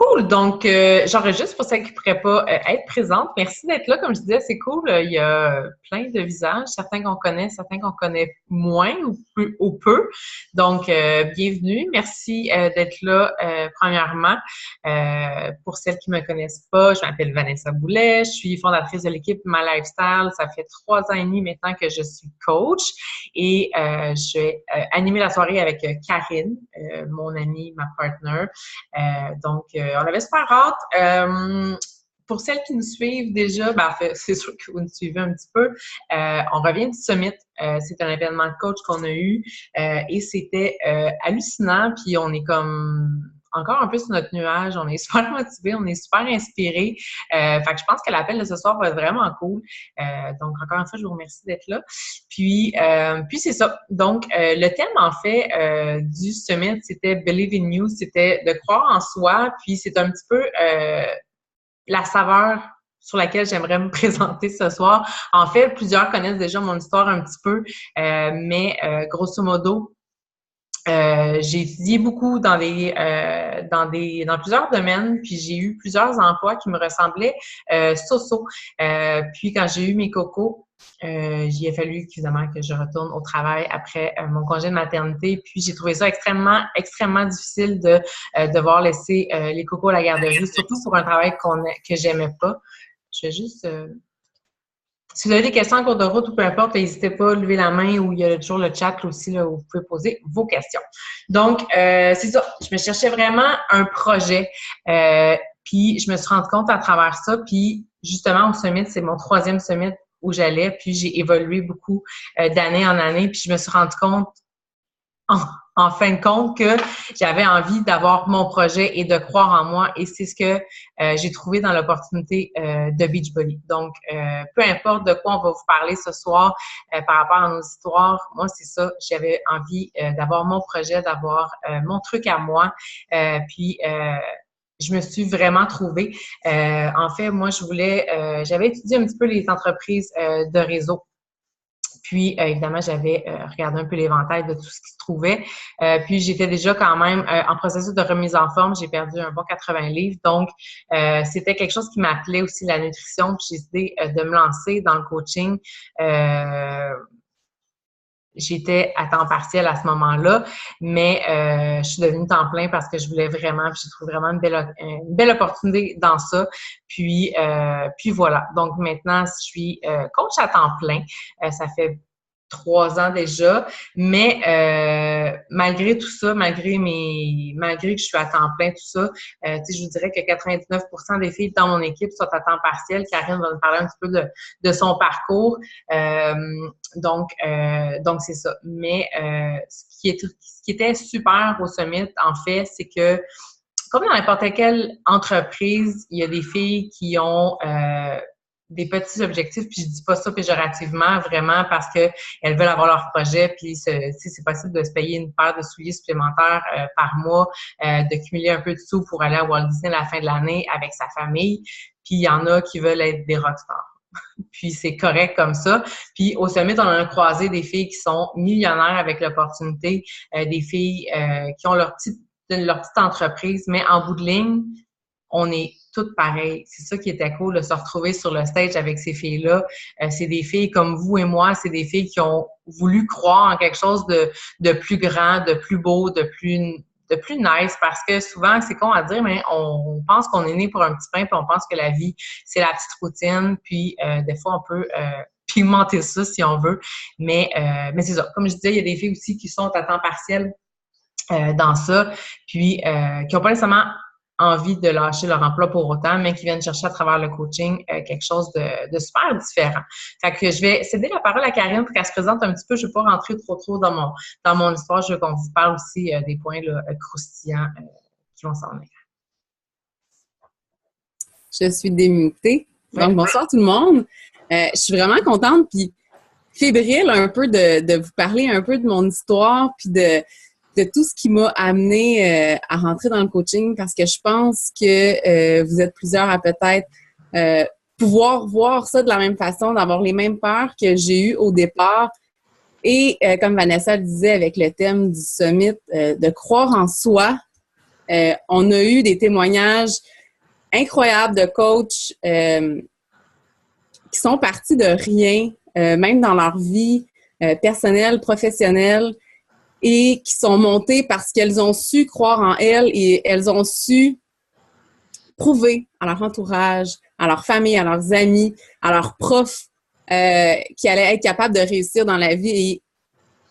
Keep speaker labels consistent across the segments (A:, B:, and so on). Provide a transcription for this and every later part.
A: Cool. Donc, j'enregistre pour celles qui ne pourraient pas être présentes. Merci d'être là. Comme je disais, c'est cool. Il y a plein de visages, certains qu'on connaît moins ou peu. Donc, bienvenue. Merci d'être là, premièrement. Pour celles qui ne me connaissent pas, je m'appelle Vanessa Boulet. Je suis fondatrice de l'équipe My Lifestyle. Ça fait 3 ans et demi maintenant que je suis coach et je vais animer la soirée avec Karine, mon amie, ma partner. Donc, on avait super hâte. Pour celles qui nous suivent déjà, en fait, c'est sûr que vous nous suivez un petit peu. On revient du Summit. C'est un événement de coach qu'on a eu et c'était hallucinant. Puis on est comme encore un peu sur notre nuage. On est super motivés, on est super inspirés. Fait que je pense que l'appel de ce soir va être vraiment cool. Donc, encore une fois, je vous remercie d'être là. Puis c'est ça. Donc, le thème, en fait, du Summit, c'était Believe in You. C'était de croire en soi. Puis c'est un petit peu la saveur sur laquelle j'aimerais me présenter ce soir. En fait, plusieurs connaissent déjà mon histoire un petit peu, mais grosso modo, j'ai étudié beaucoup dans plusieurs domaines, puis j'ai eu plusieurs emplois qui me ressemblaient so-so. Puis quand j'ai eu mes cocos, il a fallu évidemment que je retourne au travail après mon congé de maternité. Puis j'ai trouvé ça extrêmement difficile de devoir laisser les cocos à la garderie, surtout pour un travail que j'aimais pas. Je vais juste si vous avez des questions en cours de route ou peu importe, n'hésitez pas à lever la main ou il y a toujours le chat là aussi là, où vous pouvez poser vos questions. Donc, c'est ça. Je me cherchais vraiment un projet. Puis, je me suis rendu compte à travers ça. Puis, justement, au Summit, c'est mon 3e Summit où j'allais. Puis, j'ai évolué beaucoup d'année en année. Puis, je me suis rendu compte en fin de compte que j'avais envie d'avoir mon projet et de croire en moi et c'est ce que j'ai trouvé dans l'opportunité de Beachbody. Donc, peu importe de quoi on va vous parler ce soir par rapport à nos histoires, moi, c'est ça. J'avais envie d'avoir mon projet, d'avoir mon truc à moi. Puis, je me suis vraiment trouvée. En fait, moi, j'avais étudié un petit peu les entreprises de réseau. Puis, évidemment, j'avais regardé un peu l'éventail de tout ce qui se trouvait. Puis, j'étais déjà quand même en processus de remise en forme. J'ai perdu un bon 80 livres. Donc, c'était quelque chose qui m'appelait aussi la nutrition. Puis, j'ai décidé de me lancer dans le coaching. J'étais à temps partiel à ce moment-là, mais je suis devenue temps plein parce que je voulais vraiment, puis j'ai trouvé vraiment une belle opportunité dans ça. Puis voilà. Donc maintenant, je suis coach à temps plein. Ça fait 3 ans déjà, mais malgré tout ça, malgré que je suis à temps plein, tout ça, je vous dirais que 99% des filles dans mon équipe sont à temps partiel. Karine va nous parler un petit peu de son parcours. Donc c'est ça. Mais ce qui était super au Summit, en fait, c'est que comme dans n'importe quelle entreprise, il y a des filles qui ont des petits objectifs, puis je dis pas ça péjorativement, vraiment, parce que elles veulent avoir leur projet, puis c'est possible de se payer une paire de souliers supplémentaires par mois, de cumuler un peu de sous pour aller à Walt Disney à la fin de l'année avec sa famille, puis il y en a qui veulent être des rockstars. Puis c'est correct comme ça. Puis au Summit, on a croisé des filles qui sont millionnaires avec l'opportunité, des filles qui ont leur petite entreprise, mais en bout de ligne, on est toutes pareilles. C'est ça qui était cool, de se retrouver sur le stage avec ces filles-là. C'est des filles comme vous et moi, c'est des filles qui ont voulu croire en quelque chose de plus grand, de plus beau, de plus nice, parce que souvent, c'est con à dire, mais on pense qu'on est né pour un petit pain, puis on pense que la vie, c'est la petite routine, puis des fois, on peut pimenter ça si on veut, mais c'est ça. Comme je disais, il y a des filles aussi qui sont à temps partiel dans ça, puis qui n'ont pas nécessairement envie de lâcher leur emploi pour autant, mais qui viennent chercher à travers le coaching quelque chose de super différent. Fait que je vais céder la parole à Karine pour qu'elle se présente un petit peu. Je ne vais pas rentrer trop dans mon histoire. Je veux qu'on vous parle aussi des points là, croustillants qui vont s'en venir.
B: Je suis démutée. Donc, bonsoir tout le monde. Je suis vraiment contente puis fébrile un peu de vous parler un peu de mon histoire puis de tout ce qui m'a amené à rentrer dans le coaching parce que je pense que vous êtes plusieurs à peut-être pouvoir voir ça de la même façon, d'avoir les mêmes peurs que j'ai eues au départ. Et comme Vanessa le disait avec le thème du Summit, de croire en soi On a eu des témoignages incroyables de coachs qui sont partis de rien, même dans leur vie personnelle, professionnelle, et qui sont montées parce qu'elles ont su croire en elles et elles ont su prouver à leur entourage, à leur famille, à leurs amis, à leurs profs qui allaient être capables de réussir dans la vie. Et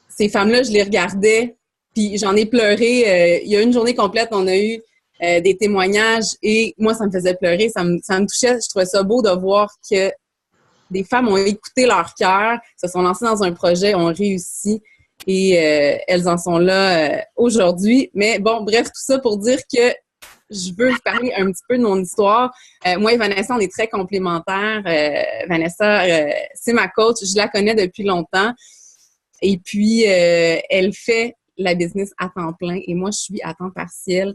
B: ces femmes-là, je les regardais, puis j'en ai pleuré. Il y a une journée complète, on a eu des témoignages et moi, ça me faisait pleurer, ça me touchait. Je trouvais ça beau de voir que des femmes ont écouté leur cœur, se sont lancées dans un projet, ont réussi et elles en sont là aujourd'hui. Mais bon, bref, tout ça pour dire que je veux vous parler un petit peu de mon histoire. Moi et Vanessa, on est très complémentaires. Vanessa, c'est ma coach. Je la connais depuis longtemps. Et puis, elle fait la business à temps plein et moi, je suis à temps partiel.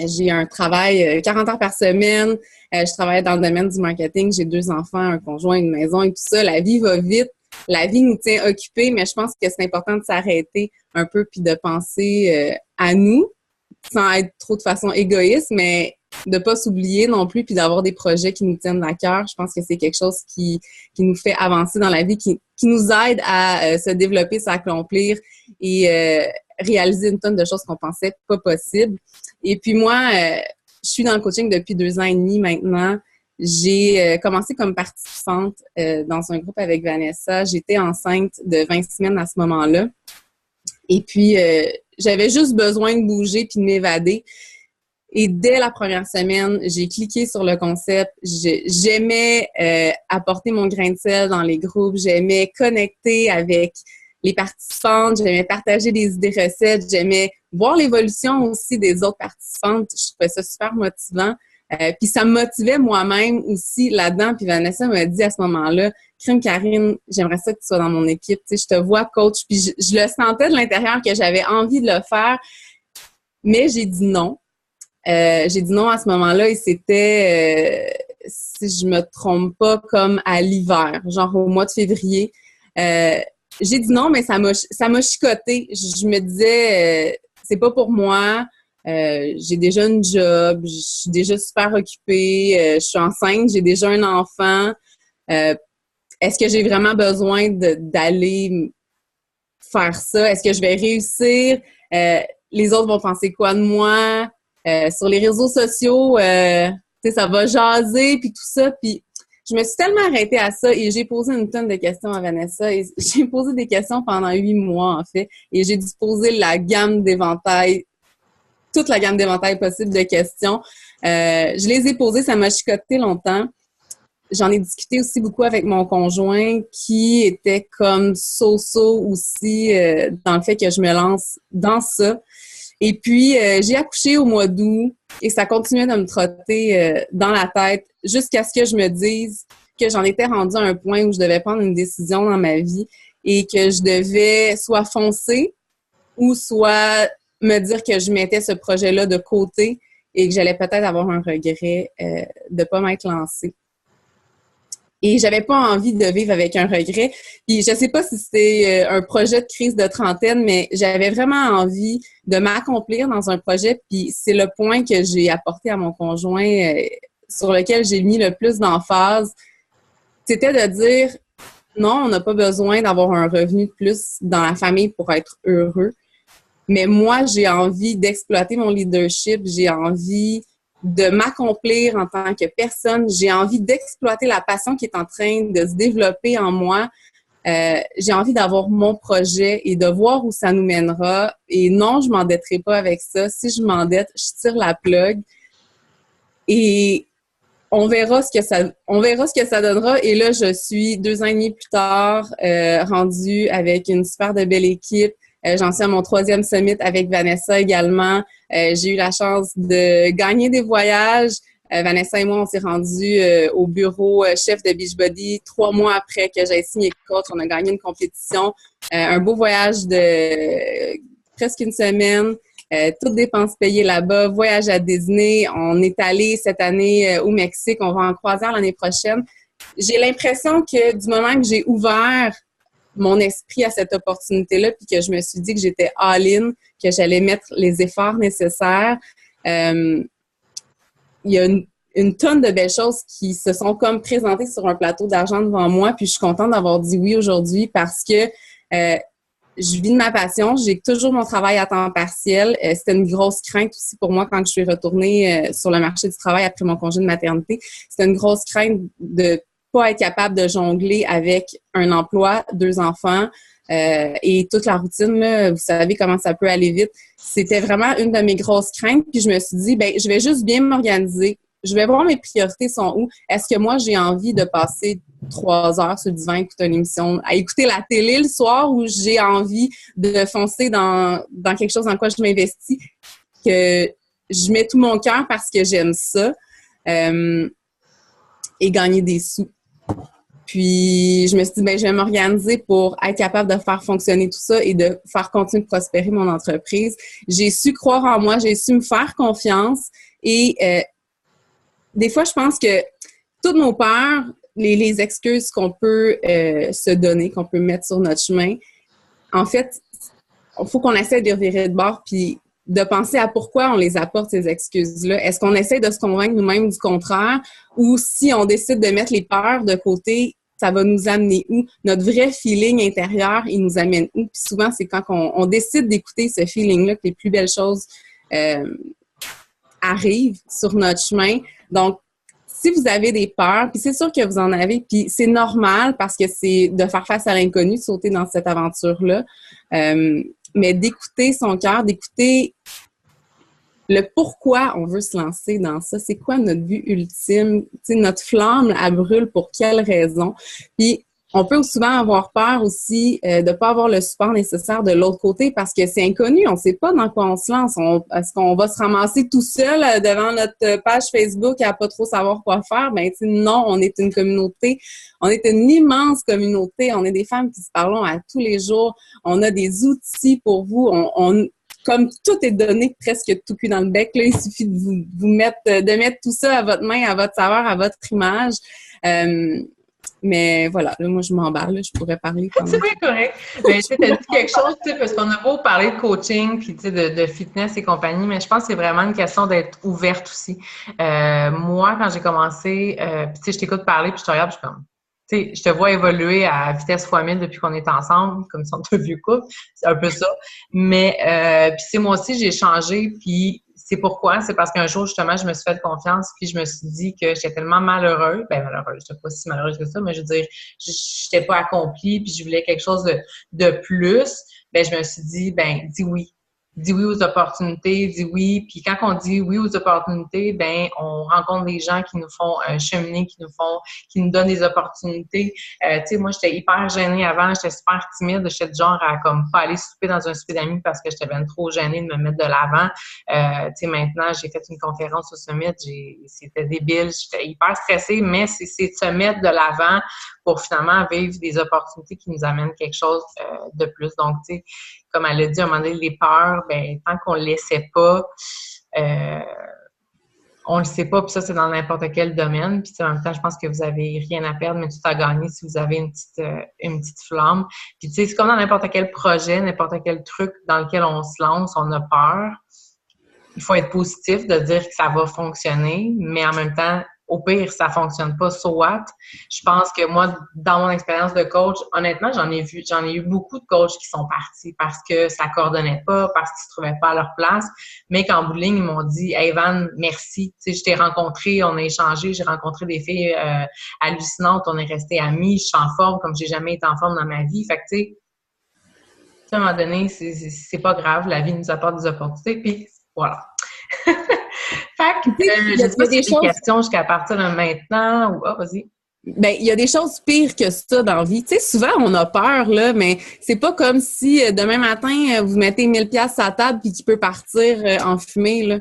B: J'ai un travail 40 heures par semaine. Je travaille dans le domaine du marketing. J'ai 2 enfants, un conjoint, une maison et tout ça. La vie va vite. La vie nous tient occupés, mais je pense que c'est important de s'arrêter un peu puis de penser à nous, sans être trop de façon égoïste, mais de pas s'oublier non plus puis d'avoir des projets qui nous tiennent à cœur. Je pense que c'est quelque chose qui nous fait avancer dans la vie, qui nous aide à se développer, s'accomplir et réaliser une tonne de choses qu'on pensait pas possibles. Et puis moi, je suis dans le coaching depuis 2 ans et demi maintenant. J'ai commencé comme participante dans un groupe avec Vanessa. J'étais enceinte de 20 semaines à ce moment-là. Et puis, j'avais juste besoin de bouger puis de m'évader. Et dès la première semaine, j'ai cliqué sur le concept. J'aimais apporter mon grain de sel dans les groupes. J'aimais connecter avec les participantes. J'aimais partager des idées recettes. J'aimais voir l'évolution aussi des autres participantes. Je trouvais ça super motivant. Puis ça me motivait moi-même aussi là-dedans. Puis Vanessa m'a dit à ce moment-là, Crime Karine, j'aimerais ça que tu sois dans mon équipe. Tu sais, je te vois coach. Puis je le sentais de l'intérieur que j'avais envie de le faire. Mais j'ai dit non. J'ai dit non à ce moment-là et c'était, si je me trompe pas, comme à l'hiver, genre au mois de février. J'ai dit non, mais ça m'a chicoté. Je me disais, c'est pas pour moi. J'ai déjà une job, je suis déjà super occupée, je suis enceinte, j'ai déjà un enfant. Est-ce que j'ai vraiment besoin d'aller faire ça? Est-ce que je vais réussir? Les autres vont penser quoi de moi? Sur les réseaux sociaux, tu sais, ça va jaser, puis tout ça. Puis je me suis tellement arrêtée à ça et j'ai posé une tonne de questions à Vanessa. Et j'ai posé des questions pendant 8 mois, en fait. Et j'ai dû poser toute la gamme d'éventail possible de questions. Je les ai posées, ça m'a chicoté longtemps. J'en ai discuté aussi beaucoup avec mon conjoint qui était comme so-so aussi dans le fait que je me lance dans ça. Et puis, j'ai accouché au mois d'août et ça continuait de me trotter dans la tête jusqu'à ce que je me dise que j'en étais rendue à un point où je devais prendre une décision dans ma vie et que je devais soit foncer ou soit me dire que je mettais ce projet-là de côté et que j'allais peut-être avoir un regret de ne pas m'être lancée. Et j'avais pas envie de vivre avec un regret. Puis je sais pas si c'était un projet de crise de trentaine, mais j'avais vraiment envie de m'accomplir dans un projet. Puis c'est le point que j'ai apporté à mon conjoint, sur lequel j'ai mis le plus d'emphase. C'était de dire, non, on n'a pas besoin d'avoir un revenu de plus dans la famille pour être heureux. Mais moi, j'ai envie d'exploiter mon leadership. J'ai envie de m'accomplir en tant que personne. J'ai envie d'exploiter la passion qui est en train de se développer en moi. J'ai envie d'avoir mon projet et de voir où ça nous mènera. Et non, je m'endetterai pas avec ça. Si je m'endette, je tire la plug. Et on verra ce que ça donnera. Et là, je suis 2 ans et demi plus tard, rendue avec une super de belle équipe. J'en suis à mon 3e summit avec Vanessa également. J'ai eu la chance de gagner des voyages. Vanessa et moi, on s'est rendus au bureau chef de Beachbody 3 mois après que j'ai signé coach. On a gagné une compétition. Un beau voyage de presque une semaine. Toutes dépenses payées là-bas. Voyage à Disney. On est allé cette année au Mexique. On va en croisière l'année prochaine. J'ai l'impression que du moment que j'ai ouvert mon esprit à cette opportunité-là, puis que je me suis dit que j'étais all-in, que j'allais mettre les efforts nécessaires. Il y a une tonne de belles choses qui se sont comme présentées sur un plateau d'argent devant moi, puis je suis contente d'avoir dit oui aujourd'hui parce que je vis de ma passion. J'ai toujours mon travail à temps partiel. C'était une grosse crainte aussi pour moi quand je suis retournée sur le marché du travail après mon congé de maternité. C'était une grosse crainte de pas être capable de jongler avec un emploi, 2 enfants et toute la routine. Là, vous savez comment ça peut aller vite. C'était vraiment une de mes grosses craintes. Puis je me suis dit, ben je vais juste bien m'organiser. Je vais voir mes priorités sont où. Est-ce que moi, j'ai envie de passer 3 heures sur le divan à écouter une émission, à écouter la télé le soir, ou j'ai envie de foncer dans quelque chose dans quoi je m'investis, que je mets tout mon cœur parce que j'aime ça et gagner des sous. Puis, je me suis dit, ben, je vais m'organiser pour être capable de faire fonctionner tout ça et de faire continuer de prospérer mon entreprise. J'ai su croire en moi, j'ai su me faire confiance et des fois, je pense que toutes nos peurs, les excuses qu'on peut se donner, qu'on peut mettre sur notre chemin, en fait, il faut qu'on essaie de revirer de bord puis de penser à pourquoi on les apporte, ces excuses-là. Est-ce qu'on essaie de se convaincre nous-mêmes du contraire ou si on décide de mettre les peurs de côté, ça va nous amener où? Notre vrai feeling intérieur, il nous amène où? Puis souvent, c'est quand on décide d'écouter ce feeling-là que les plus belles choses arrivent sur notre chemin. Donc, si vous avez des peurs, puis c'est sûr que vous en avez, puis c'est normal parce que c'est de faire face à l'inconnu, de sauter dans cette aventure-là, mais d'écouter son cœur, d'écouter le pourquoi on veut se lancer dans ça. C'est quoi notre but ultime? Tu sais, notre flamme, elle brûle pour quelle raison? Puis, on peut souvent avoir peur aussi de ne pas avoir le support nécessaire de l'autre côté parce que c'est inconnu. On ne sait pas dans quoi on se lance. Est-ce qu'on va se ramasser tout seul devant notre page Facebook à pas trop savoir quoi faire? Ben, non, on est une communauté. On est une immense communauté. On est des femmes qui se parlent à tous les jours. On a des outils pour vous. Comme tout est donné presque tout cul dans le bec, là, il suffit de vous mettre tout ça à votre main, à votre saveur, à votre image. Mais voilà, là, moi, je m'emballe, là, je pourrais parler.
A: C'est bien correct. Mais tu as dit quelque chose, parce qu'on a beau parler de coaching, puis de fitness et compagnie, mais je pense que c'est vraiment une question d'être ouverte aussi. Moi, quand j'ai commencé, puis je t'écoute parler, puis je te regarde, puis je suis comme, tu sais, je te vois évoluer à vitesse fois 1000 depuis qu'on est ensemble, comme si on te vieux couple. C'est un peu ça. Mais, puis moi aussi, j'ai changé, puis c'est pourquoi? C'est parce qu'un jour, justement, je me suis fait confiance, puis je me suis dit que j'étais tellement malheureuse. Ben, malheureuse, je n'étais pas si malheureuse que ça, mais je veux dire, je n'étais pas accomplie, puis je voulais quelque chose de plus. Ben, je me suis dit, ben, dis oui. Dis oui aux opportunités, dis oui. Puis quand on dit oui aux opportunités, ben on rencontre des gens qui nous font cheminer, qui nous donnent des opportunités. Tu sais, moi, j'étais hyper gênée avant, j'étais super timide, j'étais du genre à comme pas aller souper dans un souper d'amis parce que j'étais bien trop gênée de me mettre de l'avant. Tu sais, maintenant, j'ai fait une conférence au Summit, c'était débile, j'étais hyper stressée, mais c'est de se mettre de l'avant pour finalement vivre des opportunités qui nous amènent quelque chose de plus. Donc, tu sais, comme elle a dit, à un moment donné, les peurs, ben tant qu'on ne le laissait pas, on le sait pas, puis ça, c'est dans n'importe quel domaine. Puis en même temps, je pense que vous avez rien à perdre, mais tout à gagner si vous avez une petite flamme. Puis tu sais, c'est comme dans n'importe quel projet, n'importe quel truc dans lequel on se lance, on a peur. Il faut être positif, de dire que ça va fonctionner, mais en même temps, au pire, ça fonctionne pas, so what? Je pense que moi, dans mon expérience de coach, honnêtement, j'en ai eu beaucoup de coachs qui sont partis parce que ça coordonnait pas, parce qu'ils se trouvaient pas à leur place, mais qu'en bout de ligne, ils m'ont dit, hey Van, merci. Tu sais, je t'ai rencontré, on a échangé, j'ai rencontré des filles hallucinantes, on est restés amis, je suis en forme comme j'ai jamais été en forme dans ma vie. Fait que, tu sais, à un moment donné, c'est pas grave, la vie nous apporte des opportunités, puis voilà. Fait que, je sais pas si j'ai des questions jusqu'à partir de maintenant ou vas-y.
B: Ben, il y a des choses pires que ça dans la vie. Tu sais, souvent, on a peur, là, mais c'est pas comme si demain matin, vous mettez 1000 pièces à la table puis qu'il peut partir en fumée, là.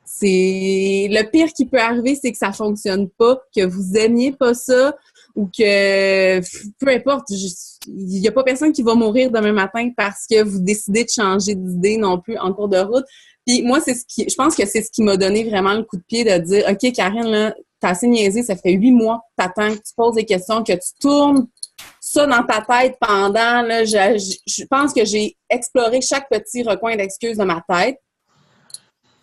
B: C'est le pire qui peut arriver, c'est que ça fonctionne pas, que vous aimiez pas ça ou que peu importe, il y a pas personne qui va mourir demain matin parce que vous décidez de changer d'idée non plus en cours de route. Puis moi, je pense que c'est ce qui m'a donné vraiment le coup de pied de dire, OK, Karine, là, t'as assez niaisé, ça fait 8 mois que t'attends, que tu poses des questions, que tu tournes ça dans ta tête pendant, là, je pense que j'ai exploré chaque petit recoin d'excuses de ma tête.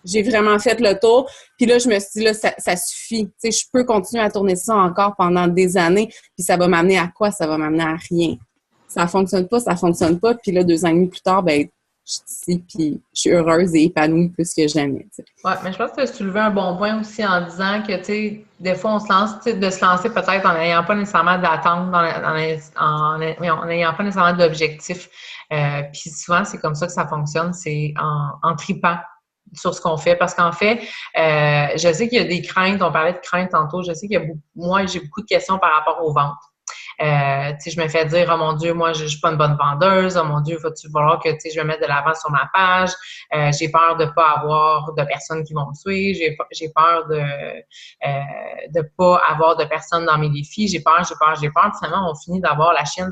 B: J'ai vraiment fait le tour. Puis là, je me suis dit, là, ça suffit. Tu sais, je peux continuer à tourner ça encore pendant des années. Puis ça va m'amener à quoi? Ça va m'amener à rien. Ça fonctionne pas, ça fonctionne pas. Puis là, 2 ans et demi plus tard, ben, je suis ici, puis je suis heureuse et épanouie plus que jamais. Tu sais.
A: Ouais, mais je pense que tu as soulevé un bon point aussi en disant que, tu sais, des fois, on se lance, tu sais, de se lancer peut-être en n'ayant pas nécessairement d'attente, en n'ayant pas nécessairement d'objectif. Puis souvent, c'est comme ça que ça fonctionne, c'est en tripant sur ce qu'on fait. Parce qu'en fait, je sais qu'il y a des craintes, on parlait de craintes tantôt, je sais qu'il y a moi, j'ai beaucoup de questions par rapport aux ventes. Tu sais, je me fais dire, oh mon Dieu, moi, je suis pas une bonne vendeuse. Oh mon Dieu, faut-tu vouloir que, tu sais, je me mette de l'avant sur ma page. J'ai peur de pas avoir de personnes qui vont me suivre. J'ai peur de pas avoir de personnes dans mes défis. J'ai peur. Puis finalement, on finit d'avoir la chienne.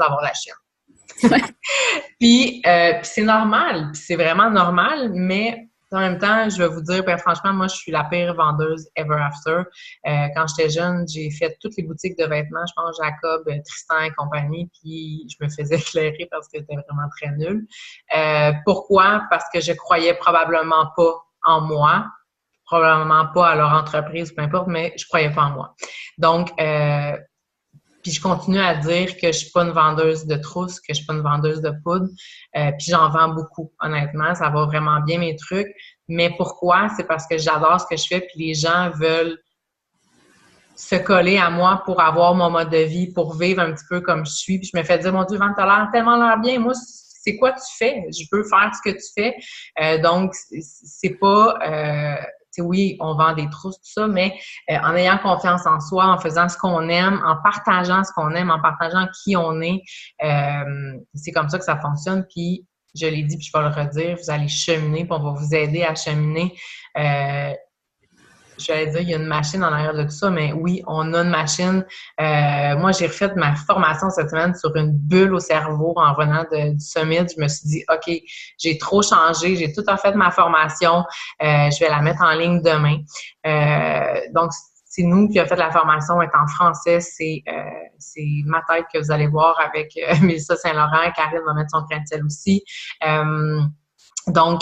A: Puis c'est normal. Puis c'est vraiment normal, mais en même temps, je vais vous dire, ben, franchement, moi, je suis la pire vendeuse ever after. Quand j'étais jeune, j'ai fait toutes les boutiques de vêtements, je pense Jacob, Tristan et compagnie, puis je me faisais éclairer parce que c'était vraiment très nul. Pourquoi? Parce que je croyais probablement pas en moi, probablement pas à leur entreprise, peu importe, mais je croyais pas en moi. Donc, puis je continue à dire que je suis pas une vendeuse de trousses, que je suis pas une vendeuse de poudre. Puis j'en vends beaucoup, honnêtement. Ça va vraiment bien mes trucs. Mais pourquoi? C'est parce que j'adore ce que je fais, puis les gens veulent se coller à moi pour avoir mon mode de vie, pour vivre un petit peu comme je suis. Puis je me fais dire, mon Dieu, Vente, t'as tellement l'air bien. Moi, c'est quoi tu fais? Je peux faire ce que tu fais. Donc, c'est pas... oui, on vend des trousses, tout ça, mais en ayant confiance en soi, en faisant ce qu'on aime, en partageant ce qu'on aime, en partageant qui on est, c'est comme ça que ça fonctionne. Puis, je l'ai dit, puis je vais le redire, vous allez cheminer, puis on va vous aider à cheminer. J'allais dire, il y a une machine en arrière de tout ça, mais oui, on a une machine. Moi, j'ai refait ma formation cette semaine sur une bulle au cerveau en revenant du summit. Je me suis dit, OK, j'ai trop changé, j'ai tout refait ma formation. Je vais la mettre en ligne demain. Donc, c'est nous qui avons fait la formation, elle est en français. C'est ma tête que vous allez voir avec Mélissa Saint-Laurent. Karine va mettre son grain de sel aussi. Donc,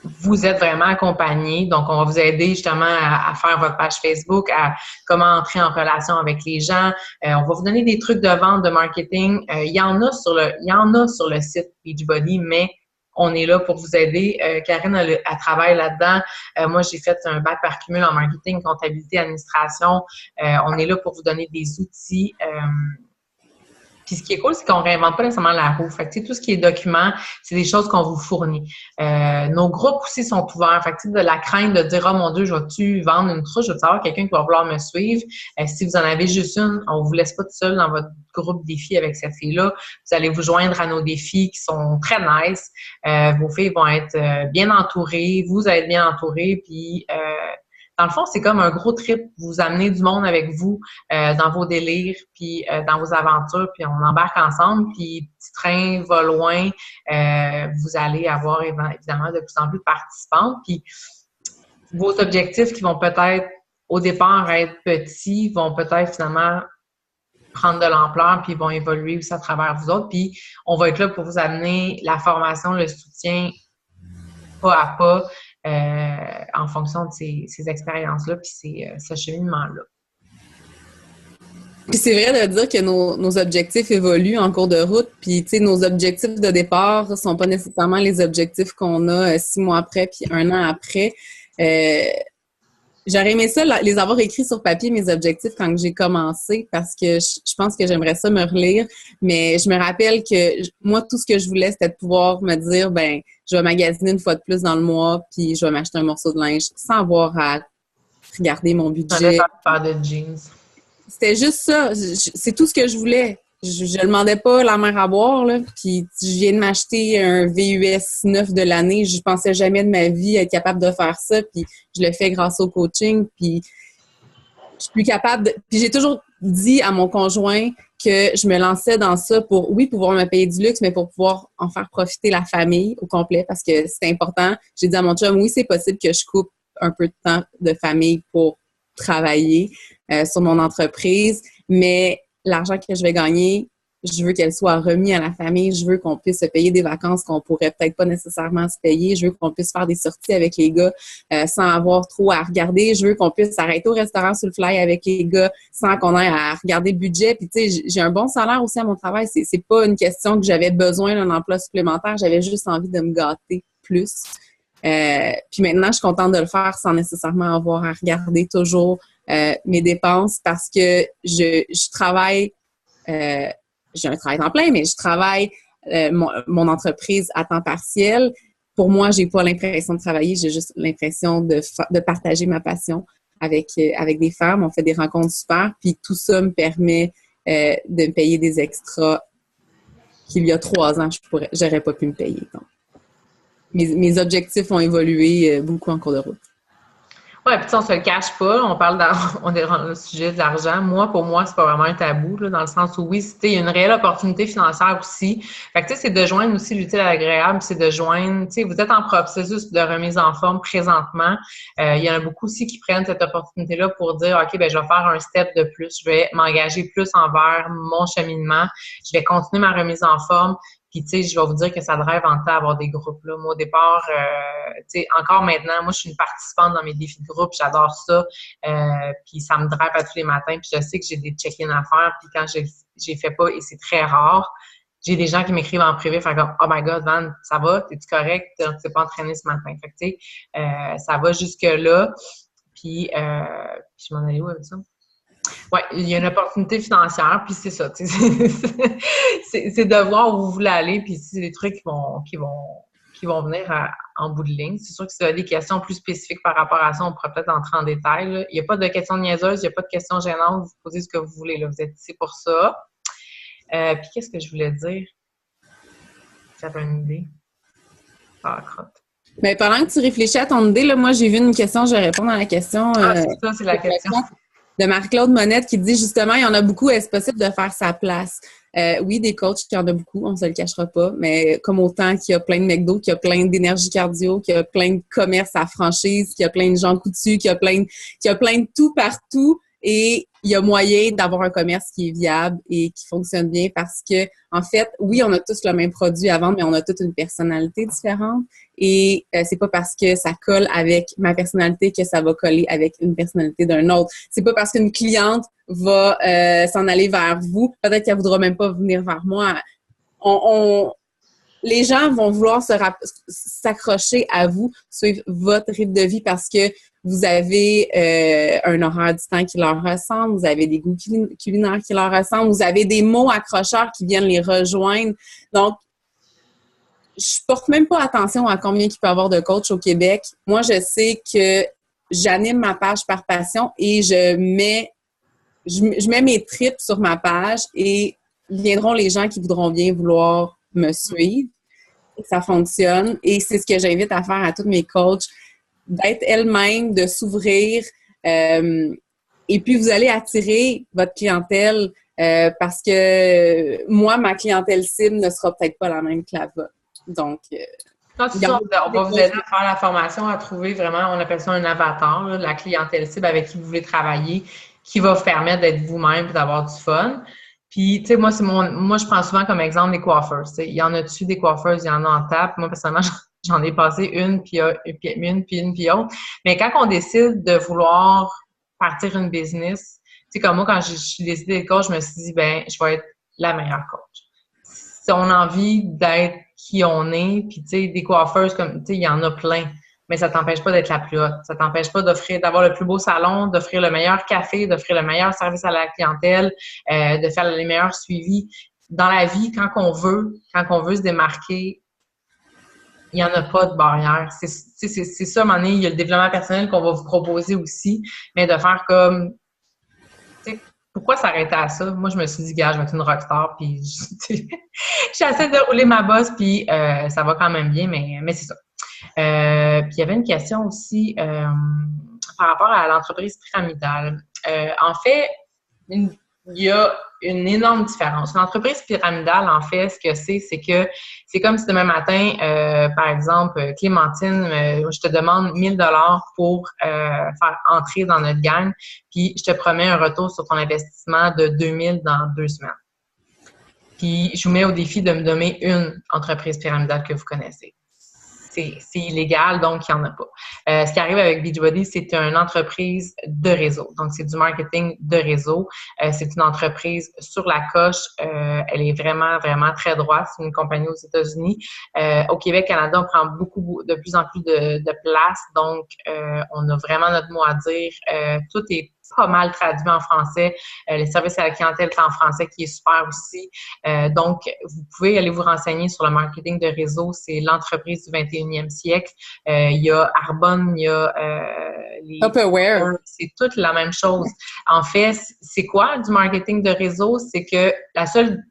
A: vous êtes vraiment accompagné. Donc, on va vous aider justement à faire votre page Facebook, à comment entrer en relation avec les gens. On va vous donner des trucs de vente, de marketing. Il y en a sur le site Beachbody, mais on est là pour vous aider. Karine, elle travaille là-dedans. Moi, j'ai fait un bac par cumul en marketing, comptabilité, administration. On est là pour vous donner des outils. Puis ce qui est cool, c'est qu'on ne réinvente pas nécessairement la roue. Fait que, tout ce qui est documents, c'est des choses qu'on vous fournit. Nos groupes aussi sont ouverts. Fait que, de la crainte de dire « Oh mon Dieu, je vais-tu vendre une trousse? Je vais savoir quelqu'un qui va vouloir me suivre. » Si vous en avez juste une, on ne vous laisse pas tout seul dans votre groupe défi avec cette fille-là. Vous allez vous joindre à nos défis qui sont très nice. Vos filles vont être bien entourées. Vous allez être bien entourées. Puis... dans le fond, c'est comme un gros trip. Vous amenez du monde avec vous dans vos délires, puis dans vos aventures, puis on embarque ensemble, puis petit train va loin. Vous allez avoir évidemment de plus en plus de participantes. Puis vos objectifs qui vont peut-être au départ être petits, vont peut-être finalement prendre de l'ampleur, puis vont évoluer aussi à travers vous autres. Puis on va être là pour vous amener la formation, le soutien pas à pas. En fonction de ces expériences-là, puis ce cheminement-là.
B: Puis c'est vrai de dire que nos objectifs évoluent en cours de route, puis tu sais, nos objectifs de départ ne sont pas nécessairement les objectifs qu'on a 6 mois après, puis 1 an après. J'aurais aimé ça, les avoir écrits sur papier, mes objectifs, quand j'ai commencé, parce que je pense que j'aimerais ça me relire. Mais je me rappelle que moi, tout ce que je voulais, c'était de pouvoir me dire, ben, je vais magasiner une fois de plus dans le mois, puis je vais m'acheter un morceau de linge sans avoir à regarder mon budget.
A: Pas de jeans.
B: C'était juste ça. C'est tout ce que je voulais. Je demandais pas la mer à boire, là. Puis je viens de m'acheter un VUS 9 de l'année. Je pensais jamais de ma vie être capable de faire ça. Puis je le fais grâce au coaching. Puis je suis plus capable de... Puis j'ai toujours dit à mon conjoint que je me lançais dans ça pour, oui, pouvoir me payer du luxe, mais pour pouvoir en faire profiter la famille au complet parce que c'est important. J'ai dit à mon chum, oui, c'est possible que je coupe un peu de temps de famille pour travailler sur mon entreprise, mais l'argent que je vais gagner, je veux qu'elle soit remise à la famille. Je veux qu'on puisse se payer des vacances qu'on pourrait peut-être pas nécessairement se payer. Je veux qu'on puisse faire des sorties avec les gars sans avoir trop à regarder. Je veux qu'on puisse s'arrêter au restaurant sur le fly avec les gars sans qu'on ait à regarder le budget. Puis tu sais, j'ai un bon salaire aussi à mon travail. C'est pas une question que j'avais besoin d'un emploi supplémentaire. J'avais juste envie de me gâter plus. Puis maintenant, je suis contente de le faire sans nécessairement avoir à regarder toujours mes dépenses parce que je travaille j'ai un travail temps plein, mais je travaille mon entreprise à temps partiel. Pour moi, j'ai pas l'impression de travailler, j'ai juste l'impression de partager ma passion avec des femmes. On fait des rencontres super, puis tout ça me permet de me payer des extras qu'il y a 3 ans, j'aurais pas pu me payer. Donc, mes objectifs ont évolué beaucoup en cours de route.
A: Ouais, puis on se le cache pas, on est dans le sujet de l'argent. Pour moi, c'est pas vraiment un tabou, là, dans le sens où oui, il y a une réelle opportunité financière aussi. Fait que tu sais, c'est de joindre aussi l'utile à l'agréable, c'est de joindre, tu sais, vous êtes en processus de remise en forme présentement. Il y en a beaucoup aussi qui prennent cette opportunité-là pour dire, OK, ben je vais faire un step de plus, je vais m'engager plus envers mon cheminement, je vais continuer ma remise en forme. Puis, tu sais, je vais vous dire que ça drive en temps à avoir des groupes. Là. Moi, au départ, tu sais, encore maintenant, moi, je suis une participante dans mes défis de groupe. J'adore ça. Puis, ça me drive à tous les matins. Puis, je sais que j'ai des check-in à faire. Puis, quand j'ai fait pas, et c'est très rare, j'ai des gens qui m'écrivent en privé, faire comme « Oh my God, Van, ça va? T'es-tu correct? T'es pas entraîné ce matin? » Fait que, tu sais, ça va jusque-là. Puis je m'en allais où avec ça? Oui, il y a une opportunité financière, puis c'est ça. C'est de voir où vous voulez aller, puis c'est des trucs qui vont venir en bout de ligne. C'est sûr que si vous avez des questions plus spécifiques par rapport à ça, on pourra peut-être entrer en détail. Là. Il n'y a pas de questions niaiseuses, il n'y a pas de questions gênantes. Vous posez ce que vous voulez. Là. Vous êtes ici pour ça. Puis qu'est-ce que je voulais dire? J'avais une idée. Ah, crotte.
B: Mais pendant que tu réfléchis à ton idée, là, moi, j'ai vu une question, je vais répondre à la question.
A: C'est ça, c'est la question.
B: De Marie-Claude Monette qui dit justement, il y en a beaucoup, est-ce possible de faire sa place? Oui, des coachs, il y en a beaucoup, on ne se le cachera pas, mais comme autant qu'il y a plein de McDo, qu'il y a plein d'énergie cardio, qu'il y a plein de commerces à franchise, qu'il y a plein de gens coutus, qu'il y a plein de tout partout, et il y a moyen d'avoir un commerce qui est viable et qui fonctionne bien parce que, en fait, oui, on a tous le même produit à vendre, mais on a toute une personnalité différente. Et c'est pas parce que ça colle avec ma personnalité que ça va coller avec une personnalité d'un autre. C'est pas parce qu'une cliente va s'en aller vers vous, peut-être qu'elle voudra même pas venir vers moi. Les gens vont vouloir s'accrocher à vous, suivre votre rythme de vie parce que vous avez un horaire du temps qui leur ressemble, vous avez des goûts culinaires qui leur ressemblent, vous avez des mots accrocheurs qui viennent les rejoindre. Donc, je porte même pas attention à combien il peut y avoir de coachs au Québec. Moi, je sais que j'anime ma page par passion et je mets mes tripes sur ma page et viendront les gens qui voudront bien vouloir me suivre. Et ça fonctionne. Et c'est ce que j'invite à faire à tous mes coachs, d'être elles-mêmes, de s'ouvrir. Et puis, vous allez attirer votre clientèle parce que moi, ma clientèle cible ne sera peut-être pas la même que la vôtre. Donc,
A: non, c'est ça, on va vous aider à faire la formation, à trouver vraiment, on appelle ça un avatar, là, la clientèle cible avec qui vous voulez travailler, qui va vous permettre d'être vous-même et d'avoir du fun. Puis, tu sais, moi, je prends souvent comme exemple les coiffeurs. Il y en a-tu des coiffeuses, il y en a en tape. Moi, personnellement, j'en ai passé une, puis autre. Mais quand on décide de vouloir partir une business, tu sais, comme moi, quand je suis décidée d'être coach, je me suis dit, ben, je vais être la meilleure coach. Si on a envie d'être qui on est, puis tu sais, des coiffeuses, comme, tu sais, il y en a plein. Mais ça t'empêche pas d'être la plus haute. Ça t'empêche pas d'avoir le plus beau salon, d'offrir le meilleur café, d'offrir le meilleur service à la clientèle, de faire les meilleurs suivis. Dans la vie, quand on veut se démarquer, il n'y en a pas de barrière. C'est ça, à un moment donné, il y a le développement personnel qu'on va vous proposer aussi, mais de faire comme, tu sais, pourquoi s'arrêter à ça? Moi, je me suis dit, gars, je vais être une rockstar, puis j'essaie de rouler ma bosse, puis ça va quand même bien, mais c'est ça. Puis il y avait une question aussi par rapport à l'entreprise pyramidale. En fait, il y a une énorme différence. Une entreprise pyramidale, en fait, ce que c'est que c'est comme si demain matin, par exemple, Clémentine, je te demande 1 000 $ pour faire entrer dans notre gang, puis je te promets un retour sur ton investissement de 2 000 dans 2 semaines. Puis je vous mets au défi de me donner une entreprise pyramidale que vous connaissez. C'est illégal, donc il n'y en a pas. Ce qui arrive avec Beachbody, c'est une entreprise de réseau. Donc, c'est du marketing de réseau. C'est une entreprise sur la coche. Elle est vraiment, vraiment très droite. C'est une compagnie aux États-Unis. Au Québec, Canada, on prend de plus en plus de place. Donc, on a vraiment notre mot à dire. Tout est pas mal traduit en français. Les services à la clientèle est en français, qui est super aussi. Donc, vous pouvez aller vous renseigner sur le marketing de réseau. C'est l'entreprise du 21e siècle. Il y a Arbonne, il y a les...
B: Tupperware.
A: C'est toute la même chose. En fait, c'est quoi du marketing de réseau? C'est que la seule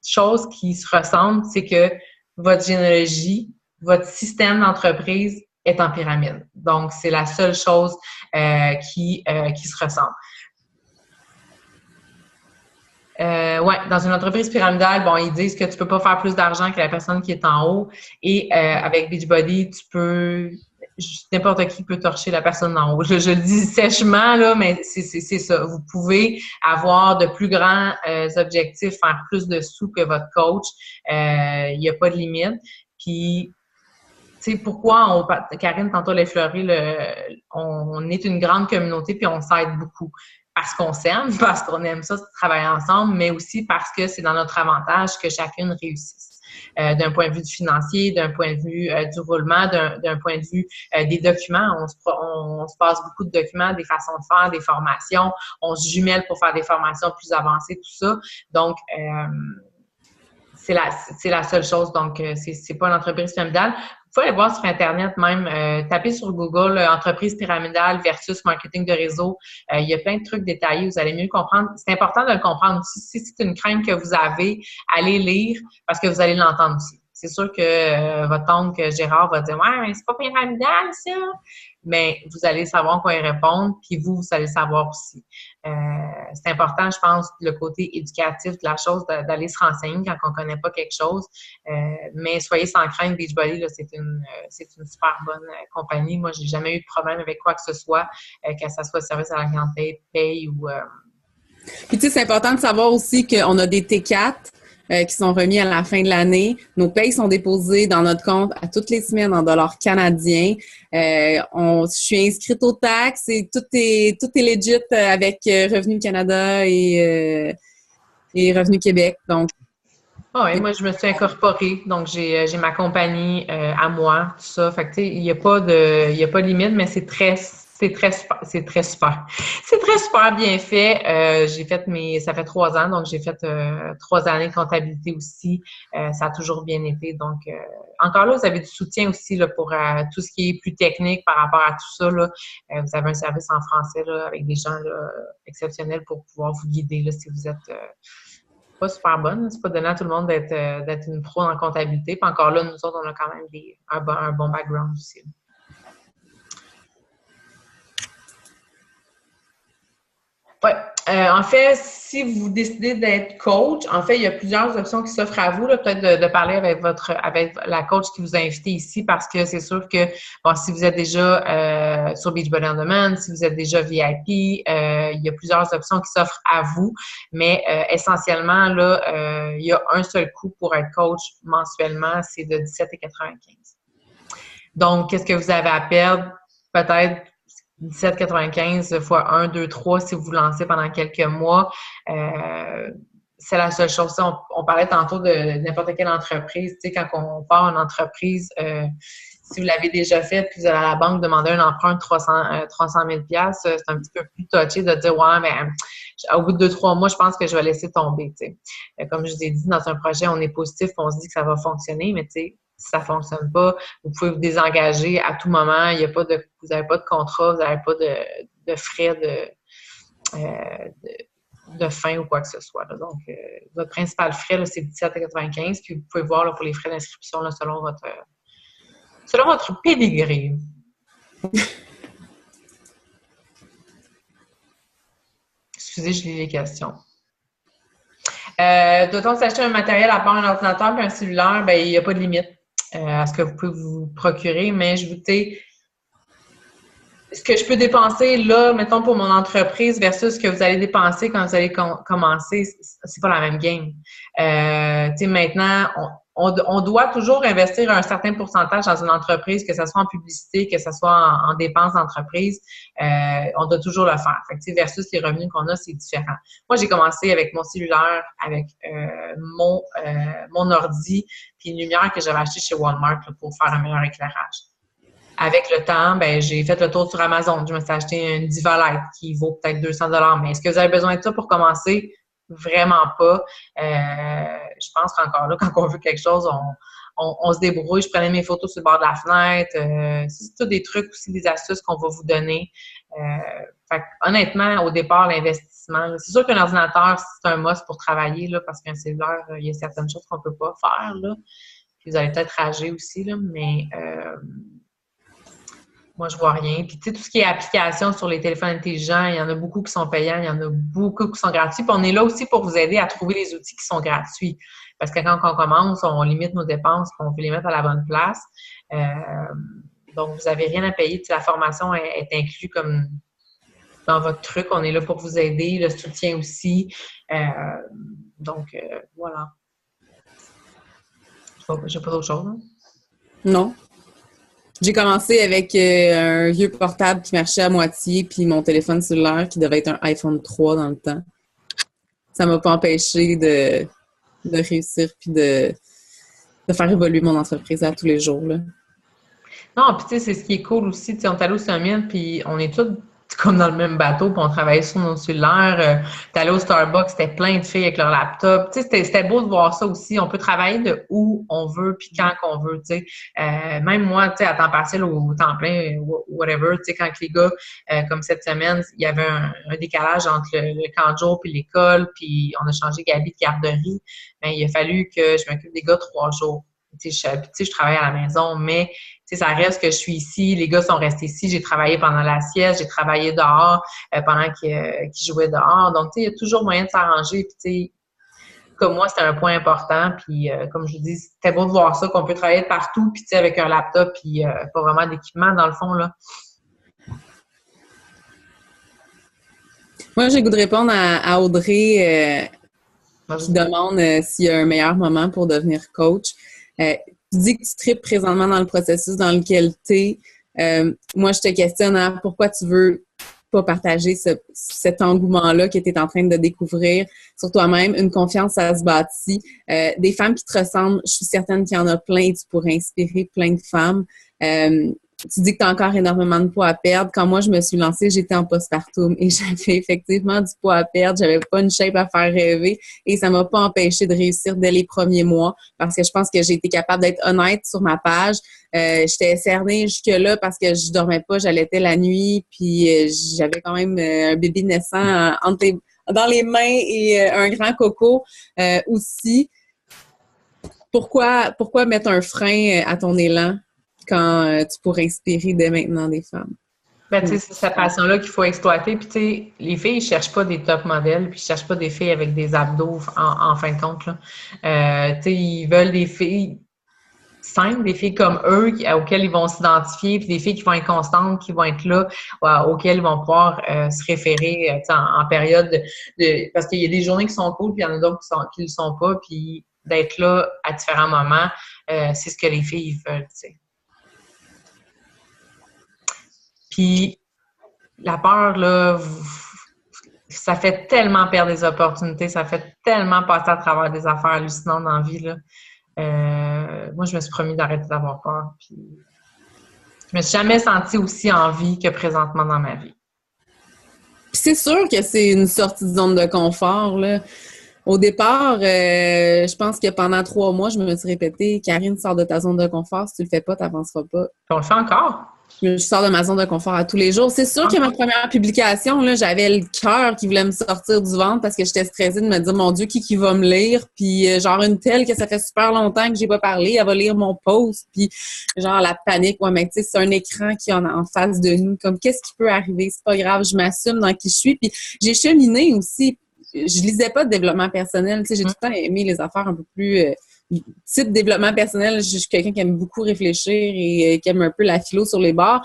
A: chose qui se ressemble, c'est que votre généalogie, votre système d'entreprise est en pyramide. Donc, c'est la seule chose qui se ressemble. Ouais, dans une entreprise pyramidale, bon, ils disent que tu peux pas faire plus d'argent que la personne qui est en haut. Et avec Beachbody, n'importe qui peut torcher la personne en haut. Je le dis sèchement, là, mais c'est ça. Vous pouvez avoir de plus grands objectifs, faire plus de sous que votre coach. Il n'y a pas de limite. Puis, tu sais, pourquoi Karine, tantôt, l'a effleuré, on est une grande communauté puis on s'aide beaucoup. Parce qu'on s'aime, parce qu'on aime ça, travailler ensemble, mais aussi parce que c'est dans notre avantage que chacune réussisse. D'un point de vue du financier, d'un point de vue du roulement, d'un point de vue des documents. On se passe beaucoup de documents, des façons de faire, des formations. On se jumelle pour faire des formations plus avancées, tout ça. Donc, c'est la seule chose. Donc, c'est pas une entreprise pyramidale. Vous pouvez aller voir sur Internet même, taper sur Google entreprise pyramidale versus marketing de réseau. Il y a plein de trucs détaillés, vous allez mieux comprendre. C'est important de le comprendre aussi. Si c'est une crainte que vous avez, allez lire parce que vous allez l'entendre aussi. C'est sûr que votre oncle Gérard va dire « Ouais, mais c'est pas pyramidal, ça! » Mais vous allez savoir quoi y répondre, puis vous allez savoir aussi. C'est important, je pense, le côté éducatif de la chose, d'aller se renseigner quand on ne connaît pas quelque chose. Mais soyez sans crainte, Beachbody, là, c'est une super bonne compagnie. Moi, j'ai jamais eu de problème avec quoi que ce soit, que ça soit service à la clientèle, paye ou...
B: Puis tu sais, c'est important de savoir aussi qu'on a des T4 qui sont remis à la fin de l'année. Nos payes sont déposées dans notre compte à toutes les semaines en dollars canadiens. Je suis inscrite aux taxes et tout est legit avec Revenu Canada et Revenu Québec. Donc,
A: oui, moi, je me suis incorporée. Donc, j'ai ma compagnie à moi, tout ça. Fait que, tu sais, il y a pas de limite, mais c'est très super. C'est très super bien fait. Ça fait 3 ans, donc j'ai fait 3 années de comptabilité aussi. Ça a toujours bien été. Donc, encore là, vous avez du soutien aussi là, pour tout ce qui est plus technique par rapport à tout ça. Là. Vous avez un service en français là, avec des gens là, exceptionnels pour pouvoir vous guider là, si vous êtes pas super bonne. C'est pas donné à tout le monde d'être une pro en comptabilité. Puis encore là, nous autres, on a quand même un bon background aussi. Ouais. En fait, si vous décidez d'être coach, en fait, il y a plusieurs options qui s'offrent à vous. Peut-être de parler avec la coach qui vous a invité ici, parce que c'est sûr que bon, si vous êtes déjà sur Beachbody On Demand, si vous êtes déjà VIP, il y a plusieurs options qui s'offrent à vous. Mais essentiellement, là, il y a un seul coût pour être coach mensuellement, c'est de 17,95. Donc, qu'est-ce que vous avez à perdre? Peut-être 17,95 fois 1, 2, 3 si vous vous lancez pendant quelques mois. C'est la seule chose. On parlait tantôt de n'importe quelle entreprise. Tu sais, quand on part une entreprise, si vous l'avez déjà fait, puis vous allez à la banque demander un emprunt de 300 000 $, c'est un petit peu plus touché de dire « Ouais, mais au bout de 2-3 mois, je pense que je vais laisser tomber. » Comme je vous ai dit, dans un projet, on est positif, on se dit que ça va fonctionner, mais tu sais, si ça ne fonctionne pas, vous pouvez vous désengager à tout moment. Vous n'avez pas de contrat, vous n'avez pas de frais de fin ou quoi que ce soit. Là. Donc, votre principal frais, là, c'est 17,95 $, puis vous pouvez voir là, pour les frais d'inscription là, selon votre pédigré. Excusez, je lis les questions. Doit-on s'acheter un matériel à part un ordinateur et un cellulaire? Ben, il n'y a pas de limite à ce que vous pouvez vous procurer, mais je vous dis, ce que je peux dépenser là, mettons pour mon entreprise versus ce que vous allez dépenser quand vous allez commencer, c'est pas la même game. Tu sais, maintenant, on doit toujours investir un certain pourcentage dans une entreprise, que ce soit en publicité, que ce soit en dépenses d'entreprise. On doit toujours le faire. Fait que, tu sais, versus les revenus qu'on a, c'est différent. Moi, j'ai commencé avec mon cellulaire, avec mon ordi, puis une lumière que j'avais achetée chez Walmart là, pour faire un meilleur éclairage. Avec le temps, ben, j'ai fait le tour sur Amazon. Je me suis acheté une Diva Light qui vaut peut-être 200 $. Mais est-ce que vous avez besoin de ça pour commencer? Vraiment pas. Je pense qu'encore là, quand on veut quelque chose, on se débrouille. Je prenais mes photos sur le bord de la fenêtre. C'est tout des trucs aussi, des astuces qu'on va vous donner. Fait, honnêtement, au départ, l'investissement, c'est sûr qu'un ordinateur, c'est un must pour travailler, là, parce qu'un cellulaire, il y a certaines choses qu'on peut pas faire. Là. Puis vous allez peut-être rager aussi, là, mais moi, je vois rien. Puis, tu sais, tout ce qui est application sur les téléphones intelligents, il y en a beaucoup qui sont payants, il y en a beaucoup qui sont gratuits. Puis, on est là aussi pour vous aider à trouver les outils qui sont gratuits. Parce que quand on commence, on limite nos dépenses, puis on veut les mettre à la bonne place. Donc, vous n'avez rien à payer. Tu sais, la formation est inclue comme dans votre truc. On est là pour vous aider, le soutien aussi. Donc, voilà. J'ai pas d'autre chose. Hein?
B: Non. J'ai commencé avec un vieux portable qui marchait à moitié, puis mon téléphone cellulaire qui devait être un iPhone 3 dans le temps. Ça m'a pas empêché de réussir puis de faire évoluer mon entreprise à tous les jours. Là.
A: Non, puis tu sais, c'est ce qui est cool aussi. Tu sais, on est allé au Summit, puis on est tous comme dans le même bateau, puis on travaillait sur nos cellulaires. T'es allé au Starbucks, c'était plein de filles avec leur laptop. Tu sais, c'était beau de voir ça aussi. On peut travailler de où on veut, puis quand qu'on veut, tu sais. Même moi, tu sais, à temps partiel ou au temps plein, whatever, tu sais, quand les gars, comme cette semaine, il y avait un décalage entre le camp de jour puis l'école, puis on a changé Gabi de garderie. Ben, il a fallu que je m'occupe des gars 3 jours. Tu sais, je travaille à la maison, mais ça reste que je suis ici, les gars sont restés ici, j'ai travaillé pendant la sieste, j'ai travaillé dehors pendant qu'ils jouaient dehors. Donc, tu sais, il y a toujours moyen de s'arranger. Puis, tu sais, comme moi, c'était un point important. Puis, comme je vous dis, c'était beau de voir ça, qu'on peut travailler de partout, puis, tu sais, avec un laptop, puis pas vraiment d'équipement, dans le fond, là.
B: Moi, j'ai le goût de répondre à Audrey qui demande s'il y a un meilleur moment pour devenir coach. Tu dis que tu tripes présentement dans le processus dans lequel tu es. Moi, je te questionne à pourquoi tu veux pas partager cet engouement-là que tu es en train de découvrir sur toi-même. Une confiance, ça se bâtit. Des femmes qui te ressemblent, je suis certaine qu'il y en a plein et tu pourrais inspirer plein de femmes. Tu dis que tu as encore énormément de poids à perdre. Quand moi, je me suis lancée, j'étais en postpartum et j'avais effectivement du poids à perdre. J'avais pas une shape à faire rêver et ça m'a pas empêché de réussir dès les premiers mois parce que je pense que j'ai été capable d'être honnête sur ma page. J'étais cernée jusque-là parce que je dormais pas, j'allaitais la nuit puis j'avais quand même un bébé naissant dans les mains et un grand coco aussi. Pourquoi mettre un frein à ton élan quand tu pourrais inspirer dès maintenant des femmes?
A: Ben, tu sais, c'est cette passion-là qu'il faut exploiter. Puis, tu sais, les filles, ils cherchent pas des top modèles, puis ils cherchent pas des filles avec des abdos en fin de compte, là. Tu sais, ils veulent des filles simples, des filles comme eux, auxquelles ils vont s'identifier, puis des filles qui vont être constantes, qui vont être là, auxquelles ils vont pouvoir se référer en période parce qu'il y a des journées qui sont cool, puis il y en a d'autres qui ne le sont pas, puis d'être là à différents moments, c'est ce que les filles veulent, tu sais. Puis, la peur, là, ça fait tellement perdre des opportunités, ça fait tellement passer à travers des affaires hallucinantes dans la vie, là. Moi, je me suis promis d'arrêter d'avoir peur. Puis, je me suis jamais sentie aussi en vie que présentement dans ma vie.
B: Puis c'est sûr que c'est une sortie de zone de confort, là. Au départ, je pense que pendant 3 mois, je me suis répété, Karine, sors de ta zone de confort. Si tu le fais pas, tu n'avanceras pas.
A: On le fait encore.
B: Je sors de ma zone de confort à tous les jours. C'est sûr que ma première publication, là, j'avais le cœur qui voulait me sortir du ventre parce que j'étais stressée de me dire, mon Dieu, qui va me lire? Puis genre une telle que ça fait super longtemps que j'ai pas parlé, elle va lire mon post. Puis genre la panique, ouais, mais tu sais, c'est un écran qui est en face de nous. Comme, qu'est-ce qui peut arriver? C'est pas grave, je m'assume dans qui je suis. Puis j'ai cheminé aussi. je lisais pas de développement personnel. Tu sais, j'ai tout le temps aimé les affaires un peu plus type développement personnel. Je suis quelqu'un qui aime beaucoup réfléchir et qui aime un peu la philo sur les bords.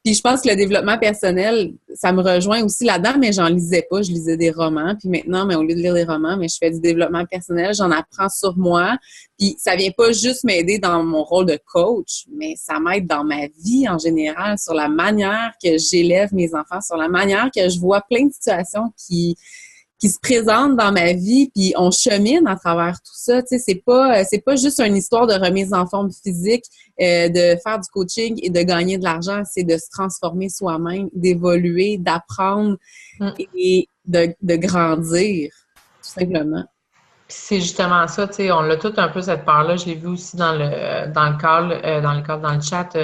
B: Puis je pense que le développement personnel, ça me rejoint aussi là-dedans, mais j'en lisais pas. Je lisais des romans. Puis maintenant, mais au lieu de lire des romans, mais je fais du développement personnel. J'en apprends sur moi. Puis ça vient pas juste m'aider dans mon rôle de coach, mais ça m'aide dans ma vie en général, sur la manière que j'élève mes enfants, sur la manière que je vois plein de situations qui se présentent dans ma vie, puis on chemine à travers tout ça. Tu sais, c'est pas juste une histoire de remise en forme physique, de faire du coaching et de gagner de l'argent, c'est de se transformer soi-même, d'évoluer, d'apprendre et de grandir, tout simplement.
A: Puis c'est justement ça, tu sais, on l'a tout un peu cette part-là. Je l'ai vu aussi dans le call, dans le chat. Tu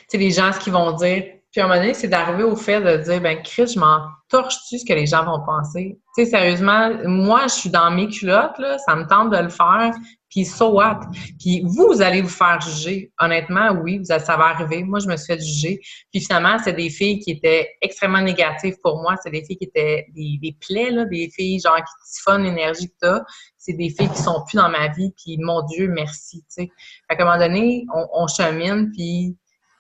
A: sais, les gens, ce qu'ils vont dire. Puis à un moment donné, c'est d'arriver au fait de dire, ben Chris, je m'en torche-tu ce que les gens vont penser? Tu sais, sérieusement, moi, je suis dans mes culottes, là, ça me tente de le faire, puis so what? Puis vous allez vous faire juger. Honnêtement, oui, ça va arriver. Moi, je me suis fait juger. Puis finalement, c'est des filles qui étaient extrêmement négatives pour moi. C'est des filles qui étaient des plaies, là, des filles genre qui siphonnent l'énergie que t'as. C'est des filles qui sont plus dans ma vie, puis mon Dieu, merci, tu sais. Fait qu'à un moment donné, on chemine, puis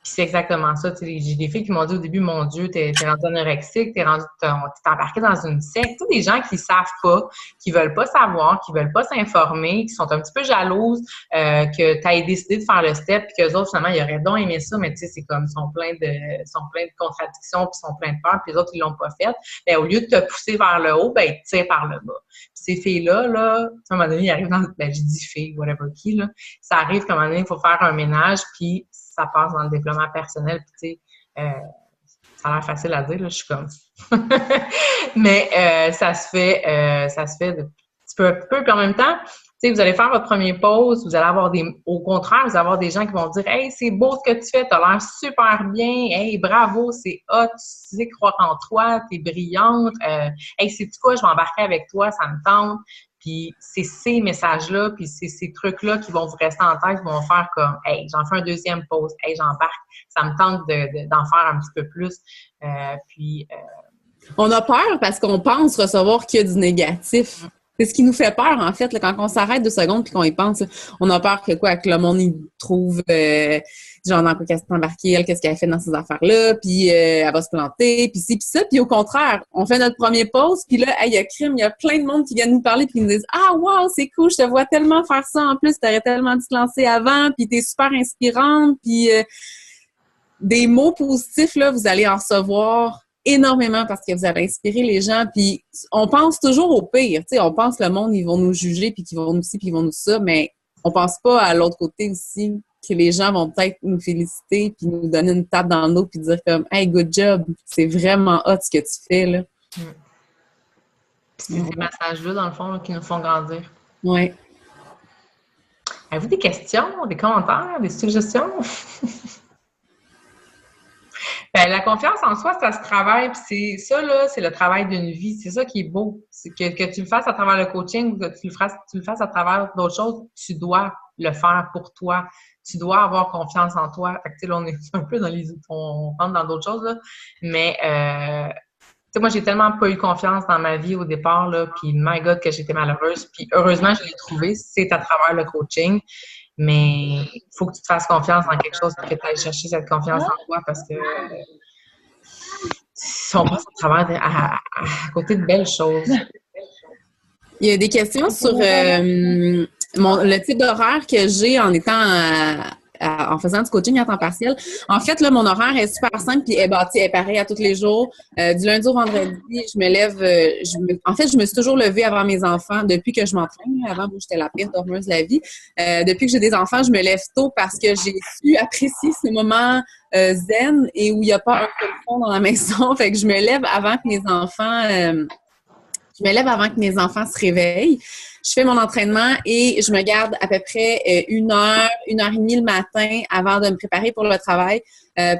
A: c'est exactement ça. Tu sais, j'ai des filles qui m'ont dit au début, mon Dieu, t'es rendu anorexique, t'es embarqué dans une secte. Tu sais, des gens qui savent pas, qui veulent pas savoir, qui veulent pas s'informer, qui sont un petit peu jalouses que tu aies décidé de faire le step, puis qu'eux autres, finalement, ils auraient donc aimé ça, mais tu sais, c'est comme, ils sont pleins de contradictions, puis ils sont pleins de peur, puis les autres, ils l'ont pas fait. Ben, au lieu de te pousser vers le haut, ben, ils te tirent par le bas. Ces filles-là, à un moment donné, ils arrivent je dis filles, whatever qui, là, ça arrive qu'à un moment donné, il faut faire un ménage, puis ça passe dans le développement personnel, puis tu sais, ça a l'air facile à dire, là, je suis comme... Mais ça se fait de petit peu à peu, puis en même temps, tu sais, vous allez faire votre premier pause, vous allez avoir au contraire, vous allez avoir des gens qui vont dire « Hey, c'est beau ce que tu fais, t'as l'air super bien, hey, bravo, c'est hot, tu sais croire en toi, t'es brillante, hey, sais-tu quoi, je vais embarquer avec toi, ça me tente. » Puis c'est ces messages-là, puis c'est ces trucs-là qui vont vous rester en tête, qui vont faire comme « Hey, j'en fais un deuxième pause, hey, j'embarque, ça me tente d'en faire un petit peu plus. »
B: On a peur parce qu'on pense recevoir qu'il y a du négatif. C'est ce qui nous fait peur, en fait, là, quand on s'arrête 2 secondes puis qu'on y pense. Là, on a peur que que le monde il trouve genre dans quoi qu'elle s'est embarquée, elle, qu'est-ce qu'elle a fait dans ces affaires-là, puis elle va se planter, puis ci, puis ça. Puis au contraire, on fait notre premier pause, puis là, il y a crime, il y a plein de monde qui viennent nous parler puis qui nous disent « Ah, wow, c'est cool, je te vois tellement faire ça. En plus, t'aurais tellement dû te lancer avant, puis t'es super inspirante. » Puis des mots positifs, là, vous allez en recevoir énormément parce que vous allez inspirer les gens. Puis on pense toujours au pire. Tu sais, on pense que le monde, ils vont nous juger, puis qu'ils vont nous ci, puis ils vont nous ça, mais on pense pas à l'autre côté aussi que les gens vont peut-être nous féliciter puis nous donner une tape dans le dos puis dire comme « Hey, good job! C'est vraiment hot ce que tu fais, là. »
A: C'est ces messages-là, dans le fond, là, qui nous font grandir.
B: Oui.
A: Avez-vous des questions, des commentaires, des suggestions? Ben, la confiance en soi, ça se travaille. Puis c'est ça, là, c'est le travail d'une vie. C'est ça qui est beau. C'est que tu le fasses à travers le coaching ou que tu le fasses à travers d'autres choses, tu dois le faire pour toi. Tu dois avoir confiance en toi. Fait que, tu sais, là, on est un peu on rentre dans d'autres choses, là. Mais, tu sais, moi, j'ai tellement pas eu confiance dans ma vie au départ, là. Puis, my God, que j'étais malheureuse. Puis, heureusement, je l'ai trouvé. C'est à travers le coaching. Mais il faut que tu te fasses confiance dans quelque chose pour que tu ailles chercher cette confiance en toi parce que si on passe à côté de belles choses.
B: Il y a des questions sur le type d'horaire que j'ai en étant en faisant du coaching à temps partiel. En fait, là, mon horaire est super simple puis est bâti, est pareil à tous les jours. Du lundi au vendredi, je me lève. En fait, je me suis toujours levée avant mes enfants depuis que je m'entraîne. Avant, j'étais la pire dormeuse de la vie. Depuis que j'ai des enfants, je me lève tôt parce que j'ai su apprécier ce moment zen et où il n'y a pas un seul fond dans la maison. Fait que je me lève avant que mes enfants. Je me lève avant que mes enfants se réveillent. Je fais mon entraînement et je me garde à peu près 1 heure, 1h30 le matin avant de me préparer pour le travail,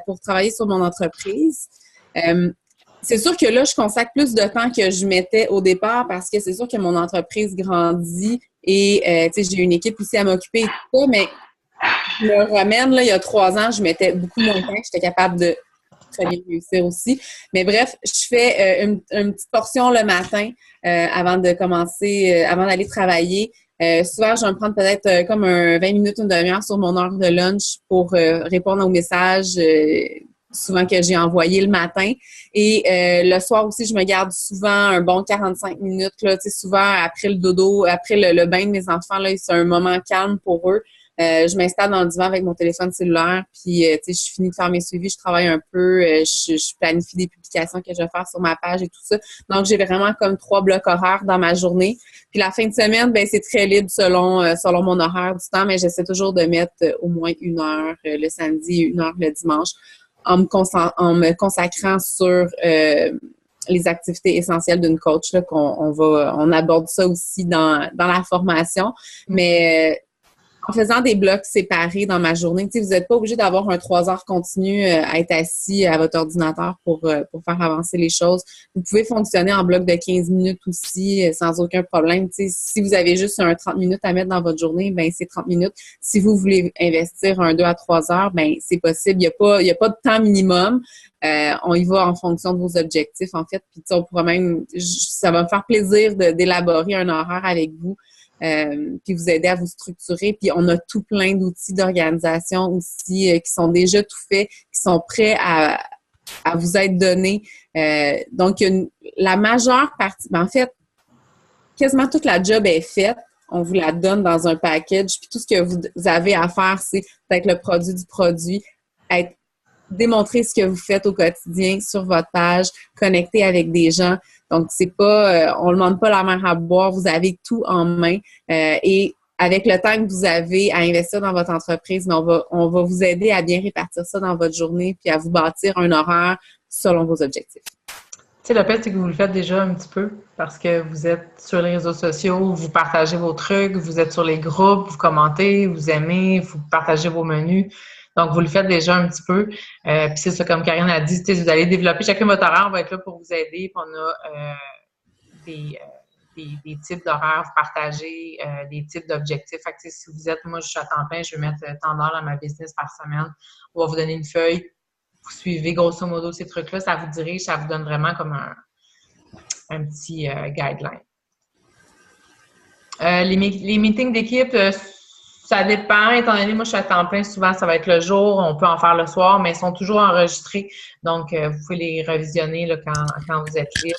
B: pour travailler sur mon entreprise. C'est sûr que là, je consacre plus de temps que je mettais au départ parce que c'est sûr que mon entreprise grandit et tu sais, j'ai une équipe aussi à m'occuper et tout ça, mais je me ramène, là, il y a 3 ans, je mettais beaucoup moins de temps que j'étais capable de vous alliez réussir aussi. Mais bref, je fais une petite portion le matin avant de commencer, avant d'aller travailler. Souvent, je vais me prendre peut-être comme 20 minutes, une demi-heure sur mon heure de lunch pour répondre aux messages souvent que j'ai envoyés le matin. Et le soir aussi, je me garde souvent un bon 45 minutes. Là, souvent, après le dodo, après le bain de mes enfants, là, c'est un moment calme pour eux. Je m'installe dans le divan avec mon téléphone cellulaire, puis je finis de faire mes suivis, je travaille un peu, je planifie des publications que je vais faire sur ma page et tout ça. Donc, j'ai vraiment comme 3 blocs horaires dans ma journée. Puis la fin de semaine, ben c'est très libre selon mon horaire du temps, mais j'essaie toujours de mettre au moins 1 heure le samedi et 1 heure le dimanche en me consacrant sur les activités essentielles d'une coach, là, on aborde ça aussi dans la formation. Mais en faisant des blocs séparés dans ma journée, vous n'êtes pas obligé d'avoir un 3 heures continu à être assis à votre ordinateur pour faire avancer les choses. Vous pouvez fonctionner en bloc de 15 minutes aussi sans aucun problème. Si vous avez juste un 30 minutes à mettre dans votre journée, ben c'est 30 minutes. Si vous voulez investir un 2 à 3 heures, ben c'est possible. Il y a pas de temps minimum. On y va en fonction de vos objectifs, en fait. Puis on pourra même, ça va me faire plaisir d'élaborer un horaire avec vous. Puis vous aider à vous structurer. Puis on a tout plein d'outils d'organisation aussi qui sont déjà tout faits, qui sont prêts à vous être donnés. Donc, la majeure partie, ben en fait, quasiment toute la job est faite. On vous la donne dans un package. Puis tout ce que vous avez à faire, c'est peut-être le produit du produit, démontrer ce que vous faites au quotidien sur votre page, connecter avec des gens. Donc, c'est pas, on ne demande pas la mer à boire, vous avez tout en main. Et avec le temps que vous avez à investir dans votre entreprise, on va vous aider à bien répartir ça dans votre journée puis à vous bâtir un horaire selon vos objectifs.
A: Tu sais, le fait, c'est que vous le faites déjà un petit peu parce que vous êtes sur les réseaux sociaux, vous partagez vos trucs, vous êtes sur les groupes, vous commentez, vous aimez, vous partagez vos menus. Donc, vous le faites déjà un petit peu. Puis c'est ça, comme Karine a dit, vous allez développer chacun votre horaire, on va être là pour vous aider. Puis on a des types d'horaires, vous partagez des types d'objectifs. Fait que si vous êtes, moi, je suis à temps plein, je vais mettre tant d'heures dans ma business par semaine. On va vous donner une feuille. Vous suivez grosso modo ces trucs-là, ça vous dirige, ça vous donne vraiment comme un petit guideline. Les meetings d'équipe, ça dépend, étant donné, moi, je suis à temps plein, souvent, ça va être le jour, on peut en faire le soir, mais ils sont toujours enregistrés, donc vous pouvez les revisionner là, quand vous êtes libre.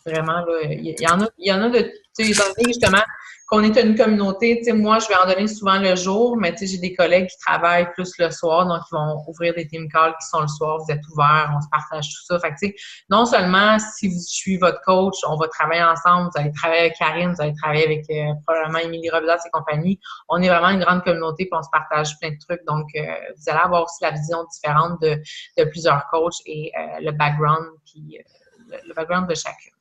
A: Vraiment, là, il y en a de, tu sais, étant donné, justement, qu'on est une communauté, tu sais, moi, je vais en donner souvent le jour, mais tu sais, j'ai des collègues qui travaillent plus le soir, donc ils vont ouvrir des team calls qui sont le soir, vous êtes ouverts, on se partage tout ça. Fait que, tu sais, non seulement si je suis votre coach, on va travailler ensemble, vous allez travailler avec Karine, vous allez travailler avec probablement Émilie Robidas et compagnie. On est vraiment une grande communauté, puis on se partage plein de trucs. Donc, vous allez avoir aussi la vision différente de plusieurs coachs et le background, puis le background de chacun.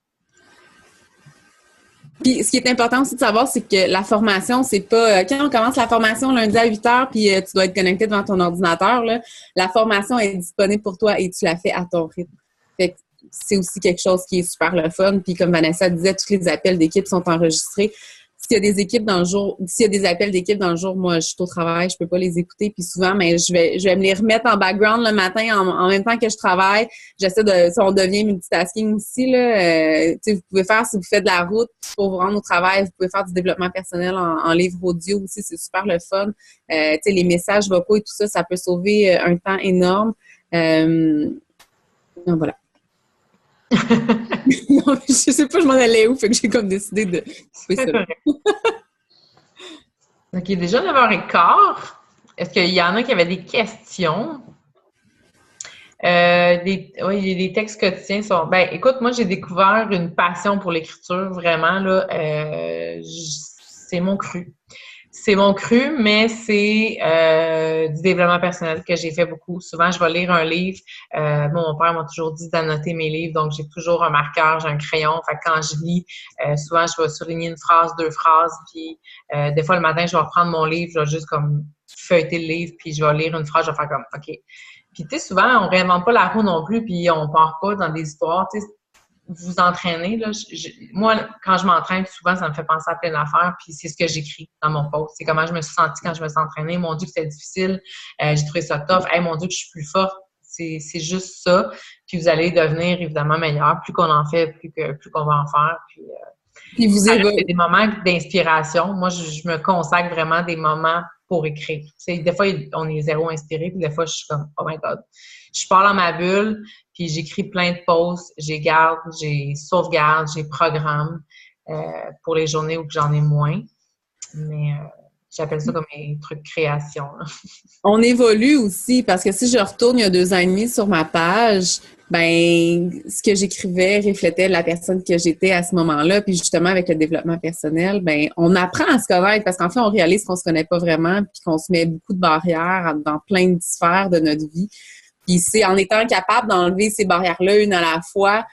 B: Puis, ce qui est important aussi de savoir, c'est que la formation, c'est pas... quand on commence la formation lundi à 8h, puis tu dois être connecté devant ton ordinateur, là, la formation est disponible pour toi et tu la fais à ton rythme. Fait que c'est aussi quelque chose qui est super le fun. Puis, comme Vanessa disait, tous les appels d'équipe sont enregistrés. S'il y a des équipes dans le jour, s'il y a des appels d'équipe dans le jour, moi, je suis au travail, je peux pas les écouter. Puis souvent, mais je vais me les remettre en background le matin en même temps que je travaille. J'essaie si on devient multitasking aussi, là. Vous pouvez faire, si vous faites de la route pour vous rendre au travail, vous pouvez faire du développement personnel en livre audio aussi, c'est super le fun. Les messages vocaux et tout ça, ça peut sauver un temps énorme. Donc voilà. Non, je sais pas, je m'en allais où, fait que j'ai comme décidé de couper ça.
A: OK, déjà 9h15. Est-ce qu'il y en a qui avaient des questions? Oui, les textes quotidiens sont... Ben, écoute, moi, j'ai découvert une passion pour l'écriture, vraiment, là. C'est mon cru. C'est mon cru, mais c'est du développement personnel que j'ai fait beaucoup. Souvent, je vais lire un livre. Mon père m'a toujours dit d'annoter mes livres, donc j'ai toujours un marqueur, j'ai un crayon. Fait que quand je lis, souvent, je vais surligner une phrase, 2 phrases, puis des fois, le matin, je vais reprendre mon livre, je vais juste comme feuilleter le livre, puis je vais lire une phrase, je vais faire comme « OK ». Puis, tu sais, souvent, on réinvente pas la roue non plus, puis on part pas dans des histoires, tu sais. Vous entraînez, là. Moi, quand je m'entraîne, souvent, ça me fait penser à plein d'affaires, puis c'est ce que j'écris dans mon post. C'est comment je me suis sentie quand je me suis entraînée. Mon Dieu, que c'était difficile. J'ai trouvé ça tough. Hey, mon Dieu, que je suis plus forte. C'est juste ça. Puis vous allez devenir évidemment meilleur. Plus qu'on en fait, plus qu'on va en faire.
B: Puis vous
A: Ça reste
B: évoluez.
A: des moments d'inspiration. Moi, je me consacre vraiment des moments pour écrire. Des fois, on est zéro inspiré, puis des fois, je suis comme, oh my God. Je pars dans ma bulle, puis j'écris plein de posts, j'ai garde, j'ai sauvegarde, j'ai programme pour les journées où j'en ai moins. Mais j'appelle ça comme mes trucs de création.
B: On évolue aussi parce que si je retourne il y a 2 ans et demi sur ma page, ben ce que j'écrivais reflétait la personne que j'étais à ce moment-là. Puis justement, avec le développement personnel, ben on apprend à se connaître parce qu'en fait, on réalise qu'on se connaît pas vraiment puis qu'on se met beaucoup de barrières dans plein de sphères de notre vie. Puis c'est en étant capable d'enlever ces barrières-là une à la fois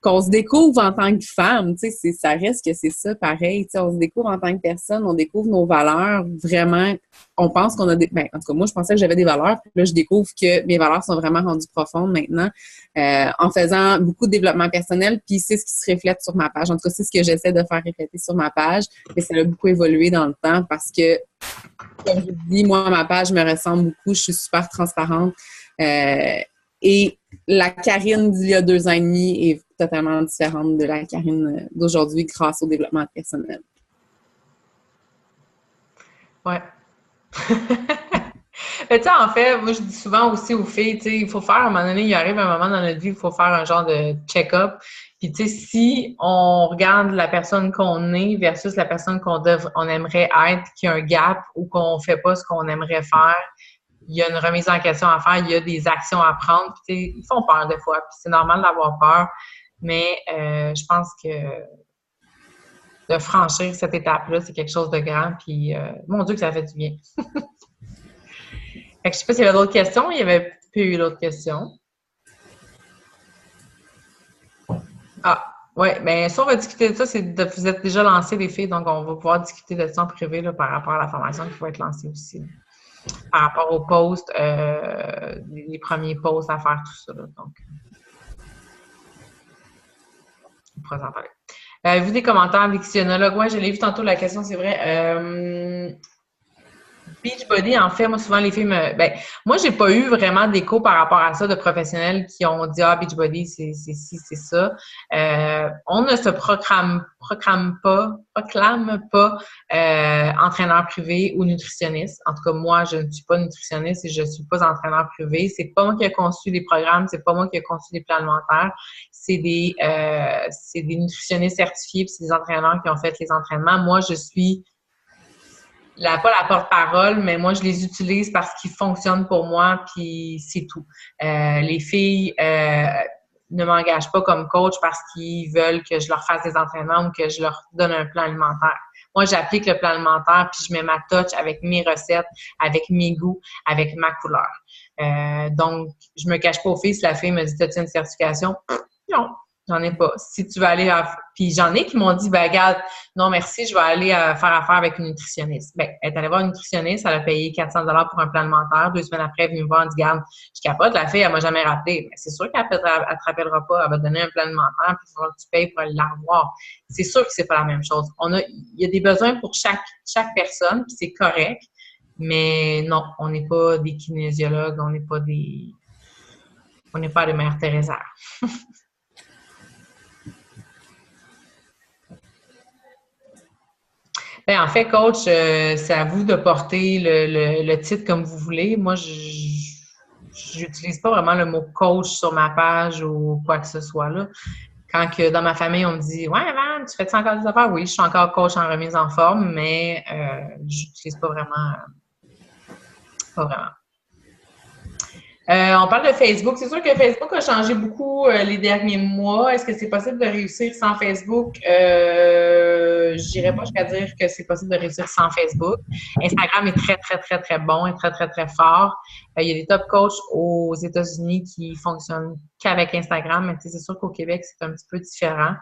B: qu'on se découvre en tant que femme, tu sais, ça reste que c'est ça pareil, tu sais, on se découvre en tant que personne, on découvre nos valeurs, vraiment, on pense qu'on a des, ben, en tout cas, moi, je pensais que j'avais des valeurs, puis là, je découvre que mes valeurs sont vraiment rendues profondes maintenant, en faisant beaucoup de développement personnel, puis c'est ce qui se reflète sur ma page. En tout cas, c'est ce que j'essaie de faire refléter sur ma page, mais ça a beaucoup évolué dans le temps parce que, comme je dis, moi, ma page me ressemble beaucoup, je suis super transparente, et la Karine d'il y a 2 ans et demi est totalement différente de la Karine d'aujourd'hui grâce au développement personnel.
A: Ouais. Tu sais, en fait, moi, je dis souvent aussi aux filles, tu sais, il faut faire, à un moment donné, il arrive un moment dans notre vie où il faut faire un genre de check-up. Puis, tu sais, si on regarde la personne qu'on est versus la personne on aimerait être, qu'il y a un gap ou qu'on fait pas ce qu'on aimerait faire, il y a une remise en question à faire, il y a des actions à prendre. Puis, tu sais, ils font peur des fois. Puis, c'est normal d'avoir peur. Mais je pense que de franchir cette étape-là, c'est quelque chose de grand. Puis, mon Dieu, que ça fait du bien. Fait que je sais pas s'il y avait d'autres questions. Il y avait plus eu d'autres questions. Ah, ouais. Bien, ça, on va discuter de ça. Vous êtes déjà lancés, les filles, donc on va pouvoir discuter de ça en privé là, par rapport à la formation qui va être lancée aussi. Par rapport aux posts, les premiers posts à faire, tout ça. Là, donc, on pourra en parler. Avez-vous des commentaires dictionnologues? Oui, je l'ai vu tantôt, la question, c'est vrai. Beachbody, en fait, moi, souvent, les filles moi, j'ai pas eu vraiment d'écho par rapport à ça de professionnels qui ont dit, ah, Beachbody, c'est ci, c'est ça. On ne se proclame pas entraîneur privé ou nutritionniste. En tout cas, moi, je ne suis pas nutritionniste et je suis pas entraîneur privé. C'est pas moi qui ai conçu les programmes, c'est pas moi qui ai conçu les plans alimentaires. C'est des nutritionnistes certifiés puis c'est des entraîneurs qui ont fait les entraînements. Moi, je suis pas la porte-parole, mais moi, je les utilise parce qu'ils fonctionnent pour moi, puis c'est tout. Les filles ne m'engagent pas comme coach parce qu'ils veulent que je leur fasse des entraînements ou que je leur donne un plan alimentaire. Moi, j'applique le plan alimentaire, puis je mets ma touch avec mes recettes, avec mes goûts, avec ma couleur. Donc, je me cache pas aux filles. Si la fille me dit « T'as-tu une certification? » Non. J'en ai pas. Si tu veux aller Puis j'en ai qui m'ont dit, ben regarde, non merci, je vais aller faire affaire avec une nutritionniste. Ben, elle est allée voir une nutritionniste, elle a payé 400 $ pour un plan alimentaire. 2 semaines après, elle est venue me voir, elle dit, regarde, je capote, la fille, elle m'a jamais rappelé. Mais c'est sûr qu'elle ne te rappellera pas, elle va te donner un plan alimentaire, puis il faudra que tu payes pour aller la revoir. C'est sûr que c'est pas la même chose. Il y a des besoins pour chaque personne, puis c'est correct. Mais non, on n'est pas des kinésiologues, on n'est pas des Mères Thérèse. En fait, coach, c'est à vous de porter le titre comme vous voulez. Moi, je n'utilise pas vraiment le mot coach sur ma page ou quoi que ce soit là. Quand que dans ma famille, on me dit « Ouais, Van, tu fais-tu encore des affaires? » Oui, je suis encore coach en remise en forme, mais je n'utilise pas vraiment. Pas vraiment. On parle de Facebook. C'est sûr que Facebook a changé beaucoup les derniers mois. Est-ce que c'est possible de réussir sans Facebook? Je dirais pas jusqu'à dire que c'est possible de réussir sans Facebook. Instagram est très, très, très, très bon et très, très, très fort. Il y a des top coachs aux États-Unis qui fonctionnent qu'avec Instagram, mais c'est sûr qu'au Québec, c'est un petit peu différent.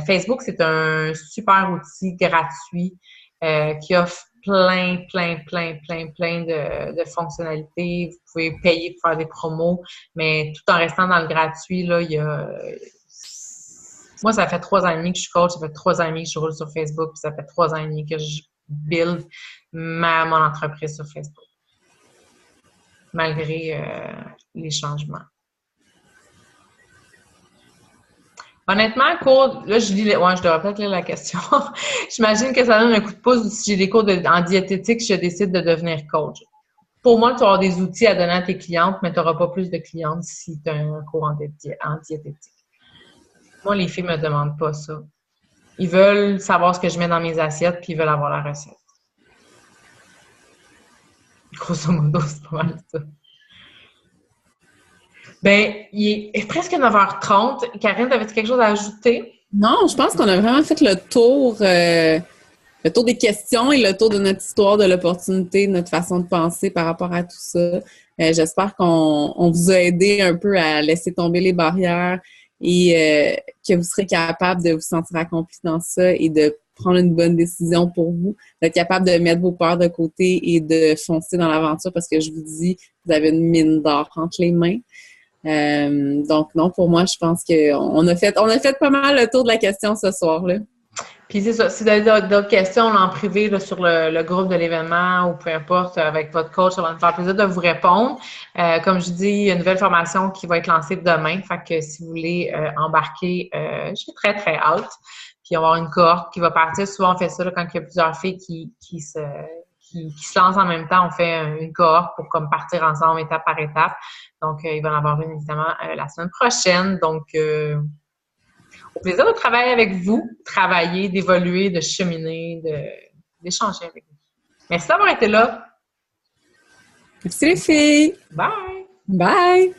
A: Facebook, c'est un super outil gratuit qui offre plein de fonctionnalités. Vous pouvez payer pour faire des promos, mais tout en restant dans le gratuit, là, moi, ça fait 3 ans et demi que je suis coach, ça fait 3 ans et demi que je roule sur Facebook, puis ça fait 3 ans et demi que je build mon entreprise sur Facebook. malgré les changements. Honnêtement, cours, là, je devrais peut-être lire la question. J'imagine que ça donne un coup de pouce si j'ai des cours en diététique, je décide de devenir coach. Pour moi, tu vas avoir des outils à donner à tes clientes, mais tu n'auras pas plus de clientes si tu as un cours en diététique. Moi, les filles ne me demandent pas ça. Ils veulent savoir ce que je mets dans mes assiettes, puis ils veulent avoir la recette. Grosso modo, c'est pas mal ça. Ben, il est presque 9h30. Karine, t'avais-tu quelque chose à ajouter?
B: Non, je pense qu'on a vraiment fait le tour des questions et le tour de notre histoire, de l'opportunité, de notre façon de penser par rapport à tout ça. J'espère qu'on vous a aidé un peu à laisser tomber les barrières et que vous serez capable de vous sentir accompli dans ça et de prendre une bonne décision pour vous, d'être capable de mettre vos peurs de côté et de foncer dans l'aventure parce que je vous dis, vous avez une mine d'or entre les mains. Donc non, pour moi, je pense qu'on a fait pas mal le tour de la question ce soir-là.
A: Puis c'est ça, si vous avez d'autres questions en privé là, sur le groupe de l'événement ou peu importe, avec votre coach, ça va nous faire plaisir de vous répondre. Comme je dis, il y a une nouvelle formation qui va être lancée demain. Fait que si vous voulez embarquer, j'ai très, très hâte. Puis on va avoir une cohorte qui va partir. Souvent, on fait ça là, quand il y a plusieurs filles qui se lancent en même temps. On fait une cohorte pour comme partir ensemble étape par étape. Donc, il va y en avoir une, évidemment, la semaine prochaine. Donc, au plaisir de travailler avec vous, travailler, d'évoluer, de cheminer, d'échanger avec vous. Merci d'avoir été là.
B: Merci les filles.
A: Bye!
B: Bye!